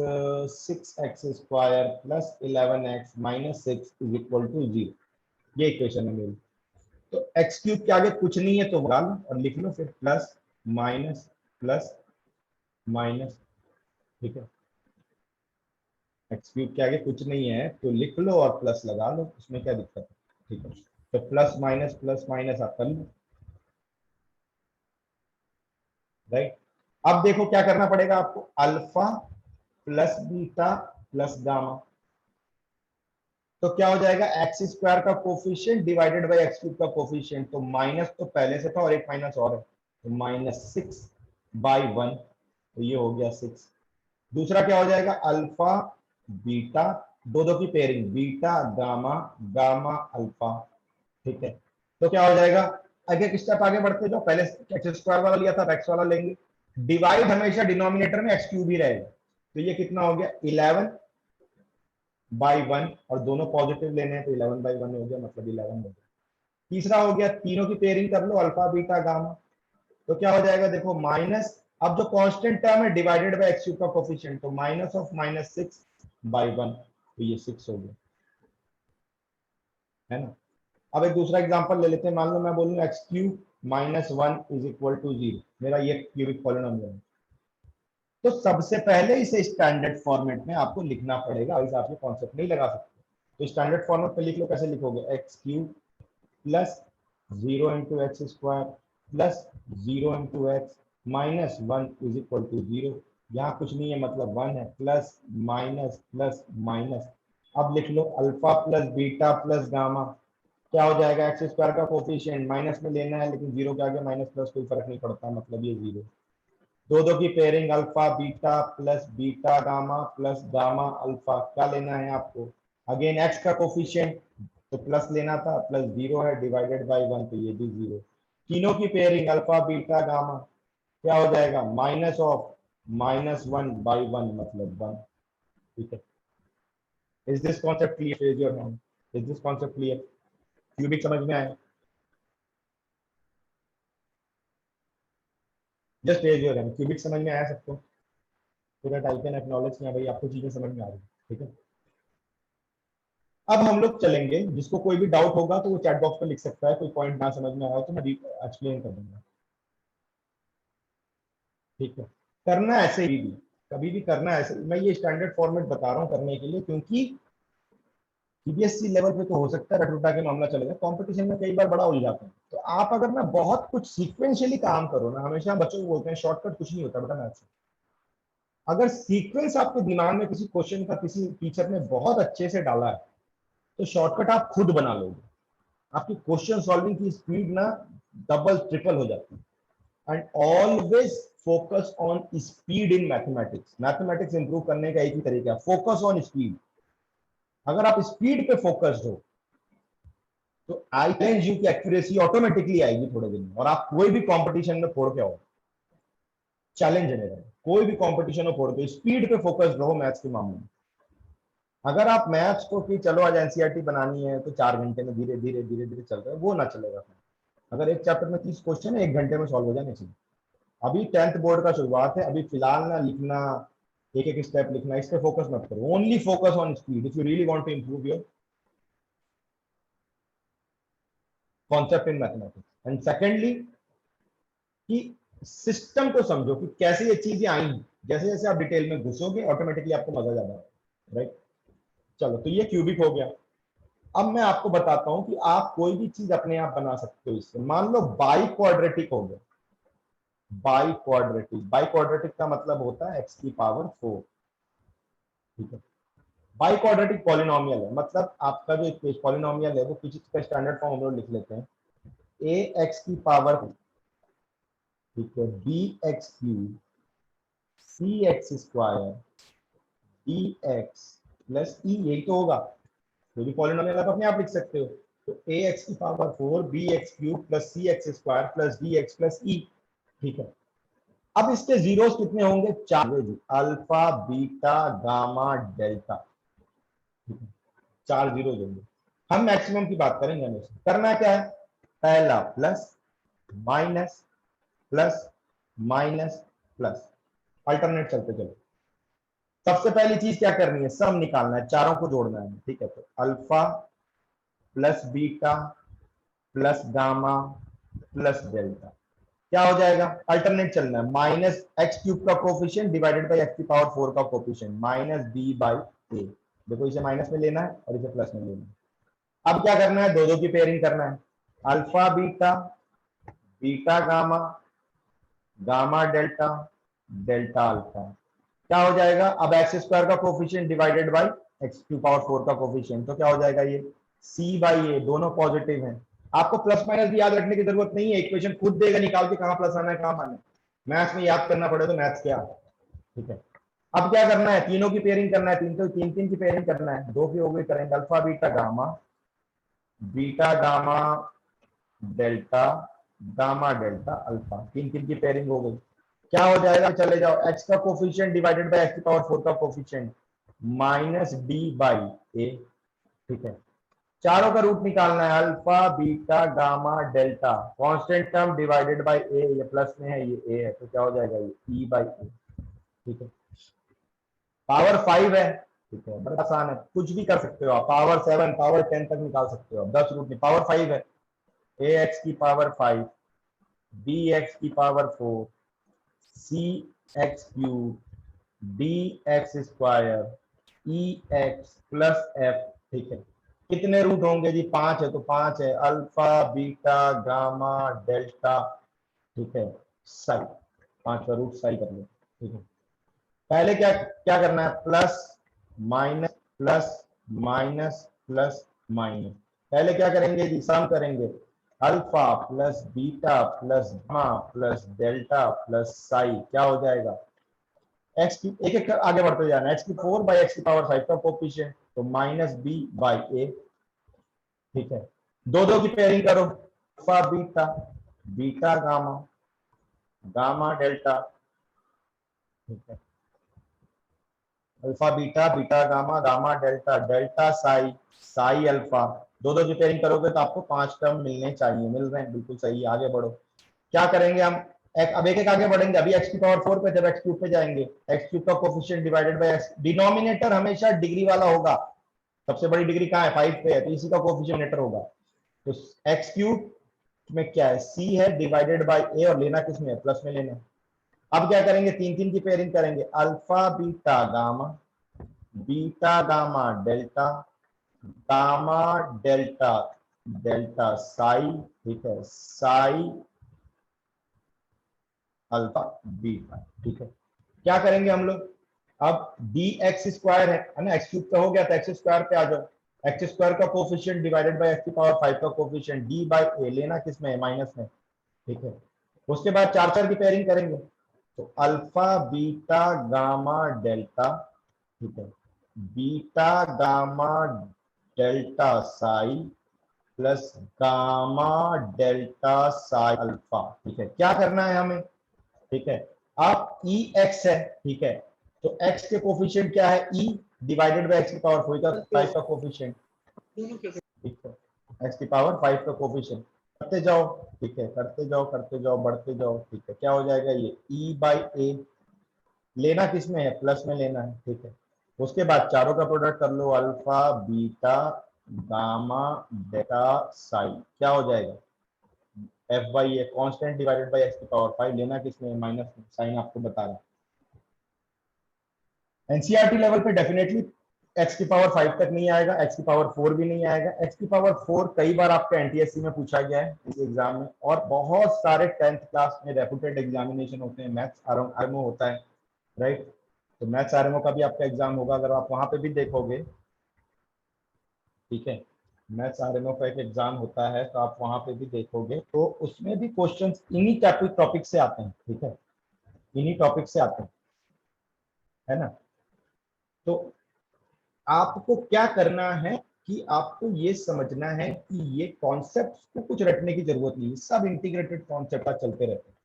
6x square plus 11x minus 6 is equal to 0, ये इक्वेशन है मेरी। तो एक्स क्यूब के आगे कुछ नहीं है तो बना लो और लिख लो फिर प्लस माइनस प्लस माइनस, ठीक है। एक्स क्यूब के आगे कुछ नहीं है तो लिख लो और प्लस लगा लो, उसमें क्या दिक्कत है, ठीक है। तो प्लस माइनस आप कर लो, राइट। अब देखो क्या करना पड़ेगा आपको? Alpha plus beta plus gamma, तो क्या हो जाएगा? एक्स स्क्वायर का coefficient divided by x cube का कोफिशिएंट, तो माइनस तो पहले से था और एक माइनस और है, तो माइनस 6 बाई 1, तो ये हो गया 6। दूसरा क्या हो जाएगा? अल्फा बीटा, दो दो की pairing, beta gamma gamma alpha, ठीक है। तो क्या हो जाएगा? आगे एक स्टेप आगे बढ़ते जाओ, पहले एक्स स्क्वायर वाला लिया था, एक्स वाला लेंगे। डिवाइड हमेशा डिनोमिनेटर में एक्स क्यूब ही रहेगा, तो ये कितना हो गया? 11 बाई 1 और दोनों पॉजिटिव लेने हैं तो 11/1 हो गया, मतलब 11 हो गया। तीसरा हो गया, तीनों की पेयरिंग कर लो, अल्फा बीटा गामा, तो क्या हो जाएगा देखो माइनस, अब जो कांस्टेंट टर्म है डिवाइडेड बाय एक्स क्यूब का कोफिशिएंट, तो माइनस ऑफ -6/1, तो ये 6 हो गया, है ना। अब एक दूसरा एग्जांपल ले लेते हैं, मान लो मैं बोलूं x cube minus 1 is equal to 0, मेरा ये क्यूबिक पॉलिनोमियल है। तो सबसे पहले इसे स्टैंडर्ड फॉर्मेट में आपको लिखना पड़ेगा, इस आप ये कॉन्सेप्ट नहीं लगा सकते। तो स्टैंडर्ड फॉर्मेट पे लिख लो, कैसे लिखोगे, x cube plus 0 into x square plus 0 into x minus 1 is equal to 0। यहाँ कुछ नहीं है, मतलब 1 है, प्लस माइनस माइनस। अब लिख लो alpha plus beta plus gamma, क्या हो जाएगा, एक्स स्क्वायर का कोफिशिएंट माइनस में लेना है, लेकिन 0 के आगे माइनस प्लस कोई फर्क नहीं पड़ता, मतलब ये 0। दो की pairing alpha beta plus beta gamma plus gamma alpha, क्या लेना है आपको, अगेन एक्स का कोफिशिएंट तो प्लस लेना था, प्लस 0 है डिवाइडेड बाय 1, तो ये भी 0। तीनों की पेयरिंग अल्फा बीटा गामा, क्या हो जाएगा, माइनस ऑफ -1/1, मतलब 1। ठीक है, is this concept clear, raise your hand, is this concept clear, cubic समझ में आया, just raise your hand, cubic समझ में आया सबको, पूरा टाइप एंड एक्नॉलेज किया भाई आपको चीजें समझ में आ रही, ठीक है। अब हम लोग चलेंगे, जिसको कोई भी डाउट होगा तो वो चैट बॉक्स पे लिख सकता है, कोई पॉइंट ना समझ में आया तो मैं एक्सप्लेन कर दूंगा, ठीक है। करना ऐसे ही भी, कभी भी करना ऐसे, मैं ये स्टैंडर्ड फॉर्मेट बता रहा हूँ करने के लिए, क्योंकि सीबीएसई लेवल पे तो हो सकता है रटूटा के मामला चलेगा, कंपटीशन में कई बार बड़ा उलझ जाता है। तो आप अगर ना बहुत कुछ सीक्वेंशियली काम करो ना, हमेशा बच्चों को बोलते हैं शॉर्टकट कुछ नहीं होता बेटा मैथ्स में। अगर सीक्वेंस आपके दिमाग में किसी क्वेश्चन का किसी टीचर ने बहुत अच्छे से डाला है, तो शॉर्टकट आप खुद बना लोगे, आपकी क्वेश्चन सॉल्विंग की स्पीड ना डबल ट्रिपल हो जाती है। And always focus on speed in mathematics, mathematics improve करने का एक ही तरीका है, फोकस ऑन स्पीड। अगर आप स्पीड पे फोकस्ड हो तो आई चैलेंज यू की एक्यूरेसी ऑटोमेटिकली आएगी थोड़े दिन में, और आप कोई भी कंपटीशन में फोड़ के आओ, चैलेंज है मेरा, कोई भी कंपटीशन में फोड़ के, स्पीड पे फोकस्ड रहो मैथ्स के मामले में। अगर आप मैथ्स को कि चलो आज एनसीईआरटी बनानी है तो 4 घंटे में धीरे धीरे धीरे धीरे चल रहा है, वो ना चलेगा। अगर एक चैप्टर में 30 क्वेश्चन है, 1 घंटे में सॉल्व हो जाने चाहिए। अभी 10th बोर्ड का शुरुआत है, अभी फिलहाल ना लिखना, एक एक स्टेप लिखना, इस पे फोकस मत करो, only focus on speed if you really want to improve your concept in mathematics. And secondly कि सिस्टम को समझो कि कैसे ये चीजें आई, जैसे जैसे आप डिटेल में घुसोगे ऑटोमेटिकली आपको मजा ज्यादा आएगा, राइट। चलो, तो ये क्यूबिक हो गया। अब मैं आपको बताता हूं कि आप कोई भी चीज अपने आप बना सकते हो इससे। मान लो बाई क्वाड्रेटिक हो गया, बाई क्वाड्रेटिक, बाई क्वाड्रेटिक का मतलब होता है एक्स की पावर 4, ठीक है। बाई क्वाड्रेटिक पॉलिनोमियल है, मतलब आपका जो पॉलिनोमियल है वो किसी का स्टैंडर्ड फॉर्म हम लोग लिख लेते हैं, ए एक्स की पावर, ठीक है, b x cube c x square d x plus e, यही तो होगा। कोई भी पॉलिनोमियल आप अपने आप लिख सकते हो, तो ए एक्स की power 4 b x cube plus c x square plus d x plus e, ठीक है। अब इसके जीरोस कितने होंगे, 4, अल्फा बीटा गामा डेल्टा, ठीक है, 4 जीरो होंगे। हम मैक्सिमम की बात करेंगे हमेशा। करना क्या है, पहला plus minus plus minus plus, alternate चलते चलो। सबसे पहली चीज क्या करनी है, सम निकालना है, चारों को जोड़ना है, ठीक है। तो alpha plus beta plus gamma plus delta, क्या हो जाएगा, अल्टरनेट चलना है, माइनस एक्स क्यूब का कोफिशिएंट डिवाइडेड बाय एक्स की पावर 4 का कोफिशिएंट माइनस बी बाई ए। देखो इसे माइनस में लेना है और इसे प्लस में लेना है। अब क्या करना है, दो की पेयरिंग करना है, alpha beta beta gamma gamma delta delta alpha, क्या हो जाएगा, अब एक्स स्क्वायर का कोफिशिएंट डिवाइडेड बाय एक्स की पावर 4 का कोफिशिएंट, तो क्या हो जाएगा, ये सी बाई ए, दोनों पॉजिटिव हैं। आपको प्लस माइनस भी याद रखने की जरूरत नहीं है, इक्वेशन खुद देगा निकाल के कहां प्लस आना है कहां माइनस, मैथ्स में याद करना पड़े तो मैथ्स क्या, ठीक है। अब क्या करना है, तीनों की पेयरिंग करना है, तीन की पेयरिंग करना है, दो की हो गई, करेंगे alpha beta gamma delta gamma delta alpha, तीन की पेयरिंग हो गई। क्या हो जाएगा, चले जाओ, एक्स का कोफिशिएंट डिवाइडेड बाय एक्स की पावर 4 का coefficient, minus d by a, ठीक है। चारों का रूट निकालना है, alpha beta gamma delta, constant term divided by a, ये प्लस में है ये ए है, तो क्या हो जाएगा ये ई बाई ए, ठीक है। पावर 5 है, ठीक है, बड़ा आसान है, कुछ भी कर सकते हो आप, पावर 7 पावर 10 तक निकाल सकते हो आप, 10 रूट नहीं, पावर 5 है, ए एक्स की पावर 5, बी एक्स की power 4, c x cube, d x square, e x plus f, ठीक है। कितने रूट होंगे जी, 5 है, तो 5 है, अल्फा बीटा गामा डेल्टा, ठीक है, साई, 5 का रूट साई कर लो, ठीक है। पहले क्या क्या करना है, plus minus plus minus plus minus, पहले क्या करेंगे जी, सम करेंगे, alpha plus beta plus gamma plus delta plus psi, क्या हो जाएगा, एक्स की एक एक आगे बढ़ते जाना, एक्स की 4 बाई एक्स की पावर 5 का कोफिशिएंट, तो माइनस बी बाई ए, ठीक है। दो दो की पेयरिंग करो, alpha beta beta gamma gamma delta, ठीक है, alpha beta beta gamma gamma delta delta Sai Sai alpha, दो दो की पेयरिंग करोगे तो आपको 5 टर्म मिलने चाहिए, मिल रहे हैं, बिल्कुल सही, आगे बढ़ो। क्या करेंगे हम, अब एक एक आगे बढ़ेंगे, अभी एक्स की पावर 4 पे, जब एक्स क्यूब पे जाएंगे, एक्स क्यूब का coefficient divided by x, denominator हमेशा डिग्री वाला होगा, सबसे बड़ी डिग्री कहाँ है, 5 पे है, तो इसी का कोफिशिएंट होगा, तो एक्स क्यूब में क्या है, सी है डिवाइडेड बाय ए, और लेना किसमें है, प्लस में लेना है। अब क्या करेंगे, तीन तीन की पेयरिंग करेंगे, alpha beta gamma delta gamma delta delta Sai, ठीक है, साई अल्फा बीटा, ठीक है। क्या करेंगे हम लोग, अब डी एक्स स्क्वायर है ना, एक्स क्यूब का हो गया, तो एक्स स्क्वायर पे आ जाओ, एक्स स्क्वायर का कोफिशिएंट डिवाइडेड बाय एक्स की पावर 5 का कोफिशिएंट, डी बाई ए, लेना किसमें है, माइनस में, ठीक है। उसके बाद चार चार की पेयरिंग करेंगे, तो अल्फा बीटा गामा डेल्टा, ठीक है, beta gamma delta Sai plus gamma delta Sai alpha, ठीक है। क्या करना है हमें, ठीक है, आप ई एक्स है, ठीक है, तो एक्स के कोफिशिएंट क्या है, ई डिवाइडेड बाय एक्स की पावर 5 का कोफिशिएंट, ठीक है, एक्स की पावर 5 का कोफिशिएंट, करते जाओ, ठीक है, करते जाओ करते जाओ बढ़ते जाओ, ठीक है, क्या हो जाएगा ये ई बाई ए, लेना किसमें है, प्लस में लेना है, ठीक है। उसके बाद चारों का प्रोडक्ट कर लो, अल्फा बीटा गामा डेटा साई, क्या हो जाएगा, f by a, constant divided by x की पावर 5, लेना किसमें, माइनस में, साइन आपको बता रहा है। एनसीईआरटी लेवल पे डेफिनेटली एक्स की पावर 5 तक नहीं आएगा, एक्स की पावर 4 भी नहीं आएगा, एक्स की पावर 4 कई बार आपका एनटीएससी में पूछा गया है इस एग्जाम में, और बहुत सारे 10th क्लास में रेपुटेड एग्जामिनेशन होते हैं, मैथ्स आरएमओ होता है, राइट, तो मैथ्स आरएमओ का भी आपका एग्जाम होगा, अगर आप वहां पे भी देखोगे, ठीक है, मैथ्स आरएमओ का एक एग्जाम होता है, तो आप वहां पे भी देखोगे, तो उसमें भी क्वेश्चंस इन्हीं टॉपिक से आते हैं, ठीक है, इन्हीं टॉपिक से आते हैं, है ना। तो आपको क्या करना है कि आपको ये समझना है कि ये कॉन्सेप्ट को कुछ रटने की जरूरत नहीं है, सब इंटीग्रेटेड कॉन्सेप्ट चलते रहते हैं,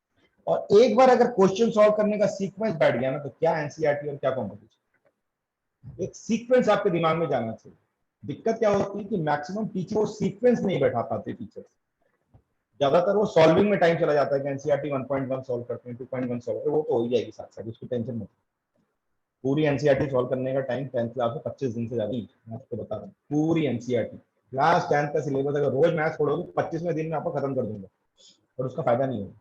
और एक बार अगर क्वेश्चन सॉल्व करने का सीक्वेंस बैठ गया ना, तो क्या एनसीईआरटी और क्या कॉम्पिटिशन, एक सीक्वेंस आपके दिमाग में जाना चाहिए। दिक्कत क्या होती है कि मैक्सिमम टीचर वो सीक्वेंस नहीं बैठा पाते, टीचर ज्यादातर वो सॉल्विंग में टाइम चला जाता है कि एनसीईआरटी 1.1 सॉल्व करते हैं, 2.1 सॉल्व, वो तो हो ही जाएगी साथ साथ, उसकी टेंशन मत, पूरी एनसीईआरटी सॉल्व करने का टाइम 10th क्लास में 25 दिन से ज्यादा नहीं, मैं आपको बता रहा हूँ, पूरी एनसीईआरटी क्लास 10th का सिलेबस अगर रोज मैथ्स पढ़ोगे 25वें दिन में आपको खत्म कर दूंगा, और उसका फायदा नहीं होगा,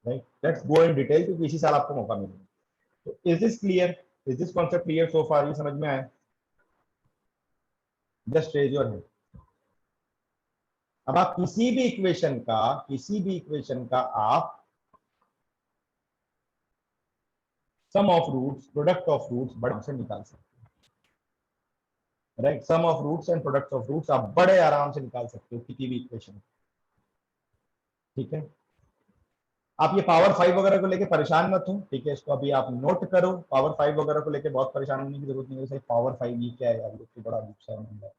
right. Let's go in detail, क्योंकि इसी साल आपको मौका मिलेगा। तो is this clear, is this concept clear so far, ये समझ में आया, जस्ट रेज योर हैंड। अब आप किसी भी इक्वेशन का आप sum of roots product of roots बड़े से निकाल सकते हैं, right, sum of roots and product of roots आप बड़े आराम से निकाल सकते हो किसी भी इक्वेशन, ठीक है। आप ये पावर 5 वगैरह को लेके परेशान मत हो, ठीक है, इसको अभी आप नोट करो, पावर 5 वगैरह को लेके बहुत परेशान होने की जरूरत नहीं है, पावर 5 ये क्या है यार, ये बड़ा अजीब सा नंबर है,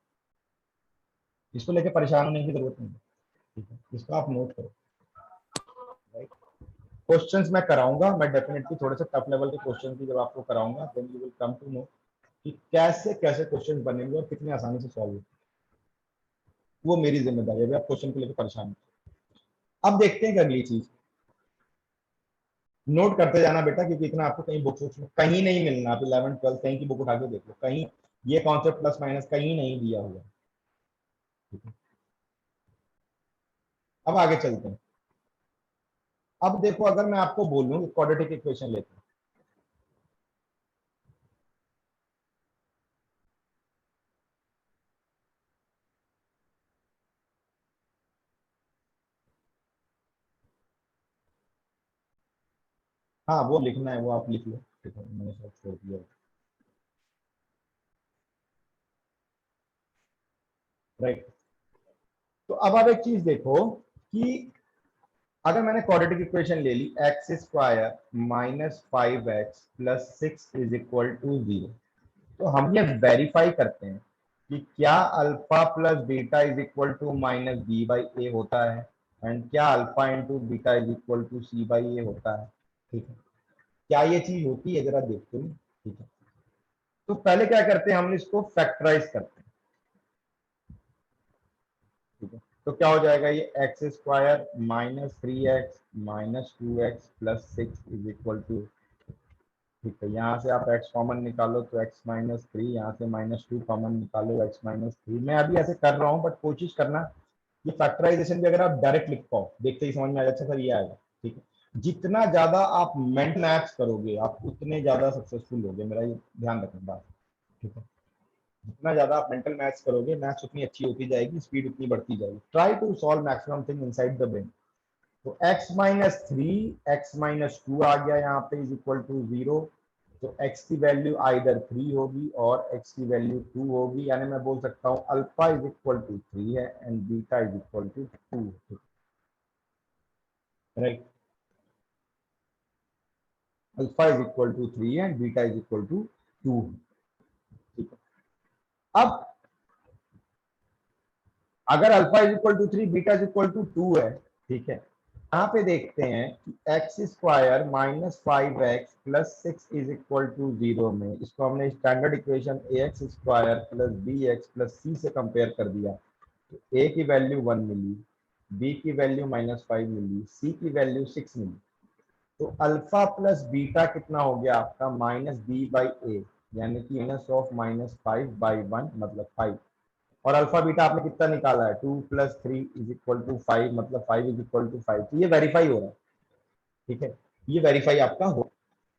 इसको लेके परेशान होने की जरूरत नहीं है, ठीक है, इसको आप नोट करो, राइट। क्वेश्चंस मैं कराऊंगा, मैं डेफिनेटली थोड़े से टफ लेवल के क्वेश्चन भी जब आपको कराऊंगा, then you will come to know कि कैसे कैसे क्वेश्चन बनेंगे और कितने आसानी से सॉल्व होंगे, वो मेरी जिम्मेदारी है। अभी आप क्वेश्चन को लेकर परेशान हैं। अब देखते हैं कि अगली चीज, नोट करते जाना बेटा, क्योंकि इतना आपको कहीं बुक्स में कहीं नहीं मिलना। आप 11 12 कहीं की बुक उठा के देख लो, कहीं ये कॉन्सेप्ट प्लस माइनस कहीं नहीं दिया हुआ। ठीक है, अब आगे चलते हैं। अब देखो, अगर मैं आपको बोलूं क्वाड्रेटिक इक्वेशन लेते हैं, हाँ वो लिखना है, वो आप लिख लो। ठीक है, मैंने सब छोड़ दिया। राइट, तो अब आप एक चीज देखो कि अगर मैंने क्वाड्रेटिक इक्वेशन ले ली, x square minus 5x plus 6 is equal to 0, तो हम ये वेरीफाई करते हैं कि क्या alpha plus beta is equal to minus b by a होता है, एंड क्या alpha into beta is equal to c by a होता है। ठीक है, क्या ये चीज होती है, जरा देखते हैं। ठीक है, तो पहले क्या करते हैं, हम इसको फैक्टराइज करते हैं। ठीक है, तो क्या हो जाएगा, ये x square minus 3x minus 2x plus 6 is equal to, ठीक है, यहाँ से आप x कॉमन निकालो तो x माइनस 3, यहाँ से माइनस 2 कॉमन निकालो x माइनस 3। मैं अभी ऐसे कर रहा हूँ, बट कोशिश करना ये फैक्टराइजेशन भी अगर आप डायरेक्ट लिख पाओ, देखते ही समझ में आ जाए, अच्छा सर ये आएगा। ठीक है, जितना ज्यादा आप मेंटल मैथ्स करोगे आप उतने ज्यादा सक्सेसफुल होगे, मेरा ये ध्यान रखना बात। ठीक है, जितना ज्यादा आप मेंटल मैथ्स करोगे, मैथ्स उतनी अच्छी होती जाएगी, स्पीड उतनी बढ़ती जाएगी। Try to solve maximum thing inside the brain. तो x माइनस 3, x माइनस 2 आ गया यहाँ पे इज इक्वल टू 0। तो x की वैल्यू आइदर 3 होगी और x की वैल्यू 2 होगी, यानी मैं बोल सकता हूँ अल्फा इज इक्वल टू 3 है and beta is equal to 2। Right, alpha is equal to 3 and beta is equal to 2। ठीक है, अब अगर alpha is equal to 3, beta is equal to 2 है, ठीक है, यहाँ पे देखते हैं कि x square minus 5x plus 6 is equal to 0 में इसको हमने standard equation a x square plus b x plus c से कंपेयर कर दिया। तो ए की वैल्यू 1 मिली, बी की वैल्यू माइनस 5 मिली, सी की वैल्यू 6 मिली। तो अल्फा प्लस बीटा कितना हो गया आपका, माइनस बी बाई ए, यानी कि माइनस ऑफ माइनस 5 बाई 1 मतलब 5। और अल्फा बीटा आपने कितना निकाला है, 2 प्लस 3 इज इक्वल टू 5 मतलब 5 इज इक्वल टू 5। तो ये वेरीफाई हो रहा है। ठीक है, ये वेरीफाई आपका हो,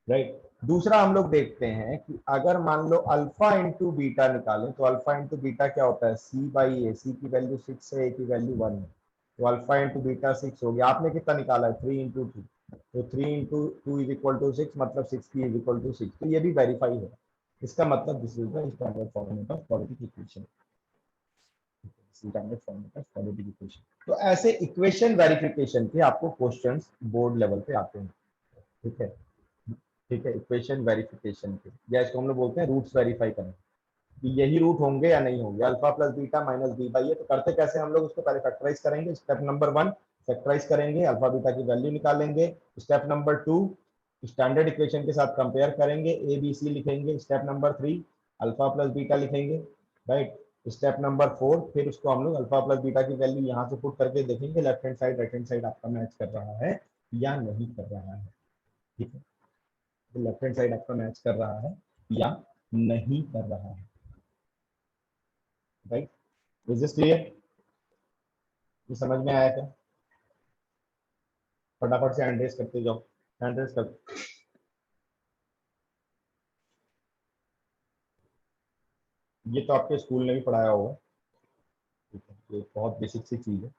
राइट। दूसरा हम लोग देखते हैं कि अगर मान लो अल्फा इंटू बीटा निकालें, तो अल्फा इंटू बीटा क्या होता है, सी बाई ए। सी की वैल्यू 6 है, ए की वैल्यू 1 है, तो अल्फा इंटू बीटा 6 हो गया। आपने कितना निकाला है, 3 इंटू 2, तो 3 इंटू 2 इज इक्वल टू 6 मतलब 6 की इज इक्वल टू 6। तो ये भी वेरीफाई है। इसका मतलब this is the standard format of quadratic equation. Standard format of quadratic equation. तो ऐसे इक्वेशन वेरिफिकेशन के आपको क्वेश्चंस बोर्ड लेवल पे आते हैं। ठीक है, ठीक है, इक्वेशन वेरिफिकेशन के, या इसको हम लोग बोलते हैं रूट्स वेरीफाई करना, कि यही रूट होंगे या नहीं होंगे, alpha plus beta minus b by a. तो करते कैसे हम लोग, उसको पहले फैक्टराइज करेंगे। स्टेप नंबर 1 फैक्टराइज करेंगे, अल्फा बीटा की वैल्यू निकालेंगे। स्टेप नंबर 2 स्टैंडर्ड इक्वेशन के साथ कंपेयर करेंगे, ए बी सी लिखेंगे। Step number 3 alpha plus beta लिखेंगे, राइट। स्टेप नंबर 4 फिर उसको हम लोग अल्फा प्लस बीटा की वैल्यू यहाँ से पुट करके देखेंगे left hand side right hand side आपका मैच कर रहा है या नहीं कर रहा है। ठीक है, तो लेफ्ट हैंड साइड आपका मैच कर रहा है या नहीं कर रहा है, राइट। इज दिस क्लियर, ये समझ में आया क्या? फटाफट से हैंड रेस करते जाओ, हैंड रेस कर। ये तो आपके स्कूल ने भी पढ़ाया होगा। ठीक है, ये बहुत बेसिक सी चीज है।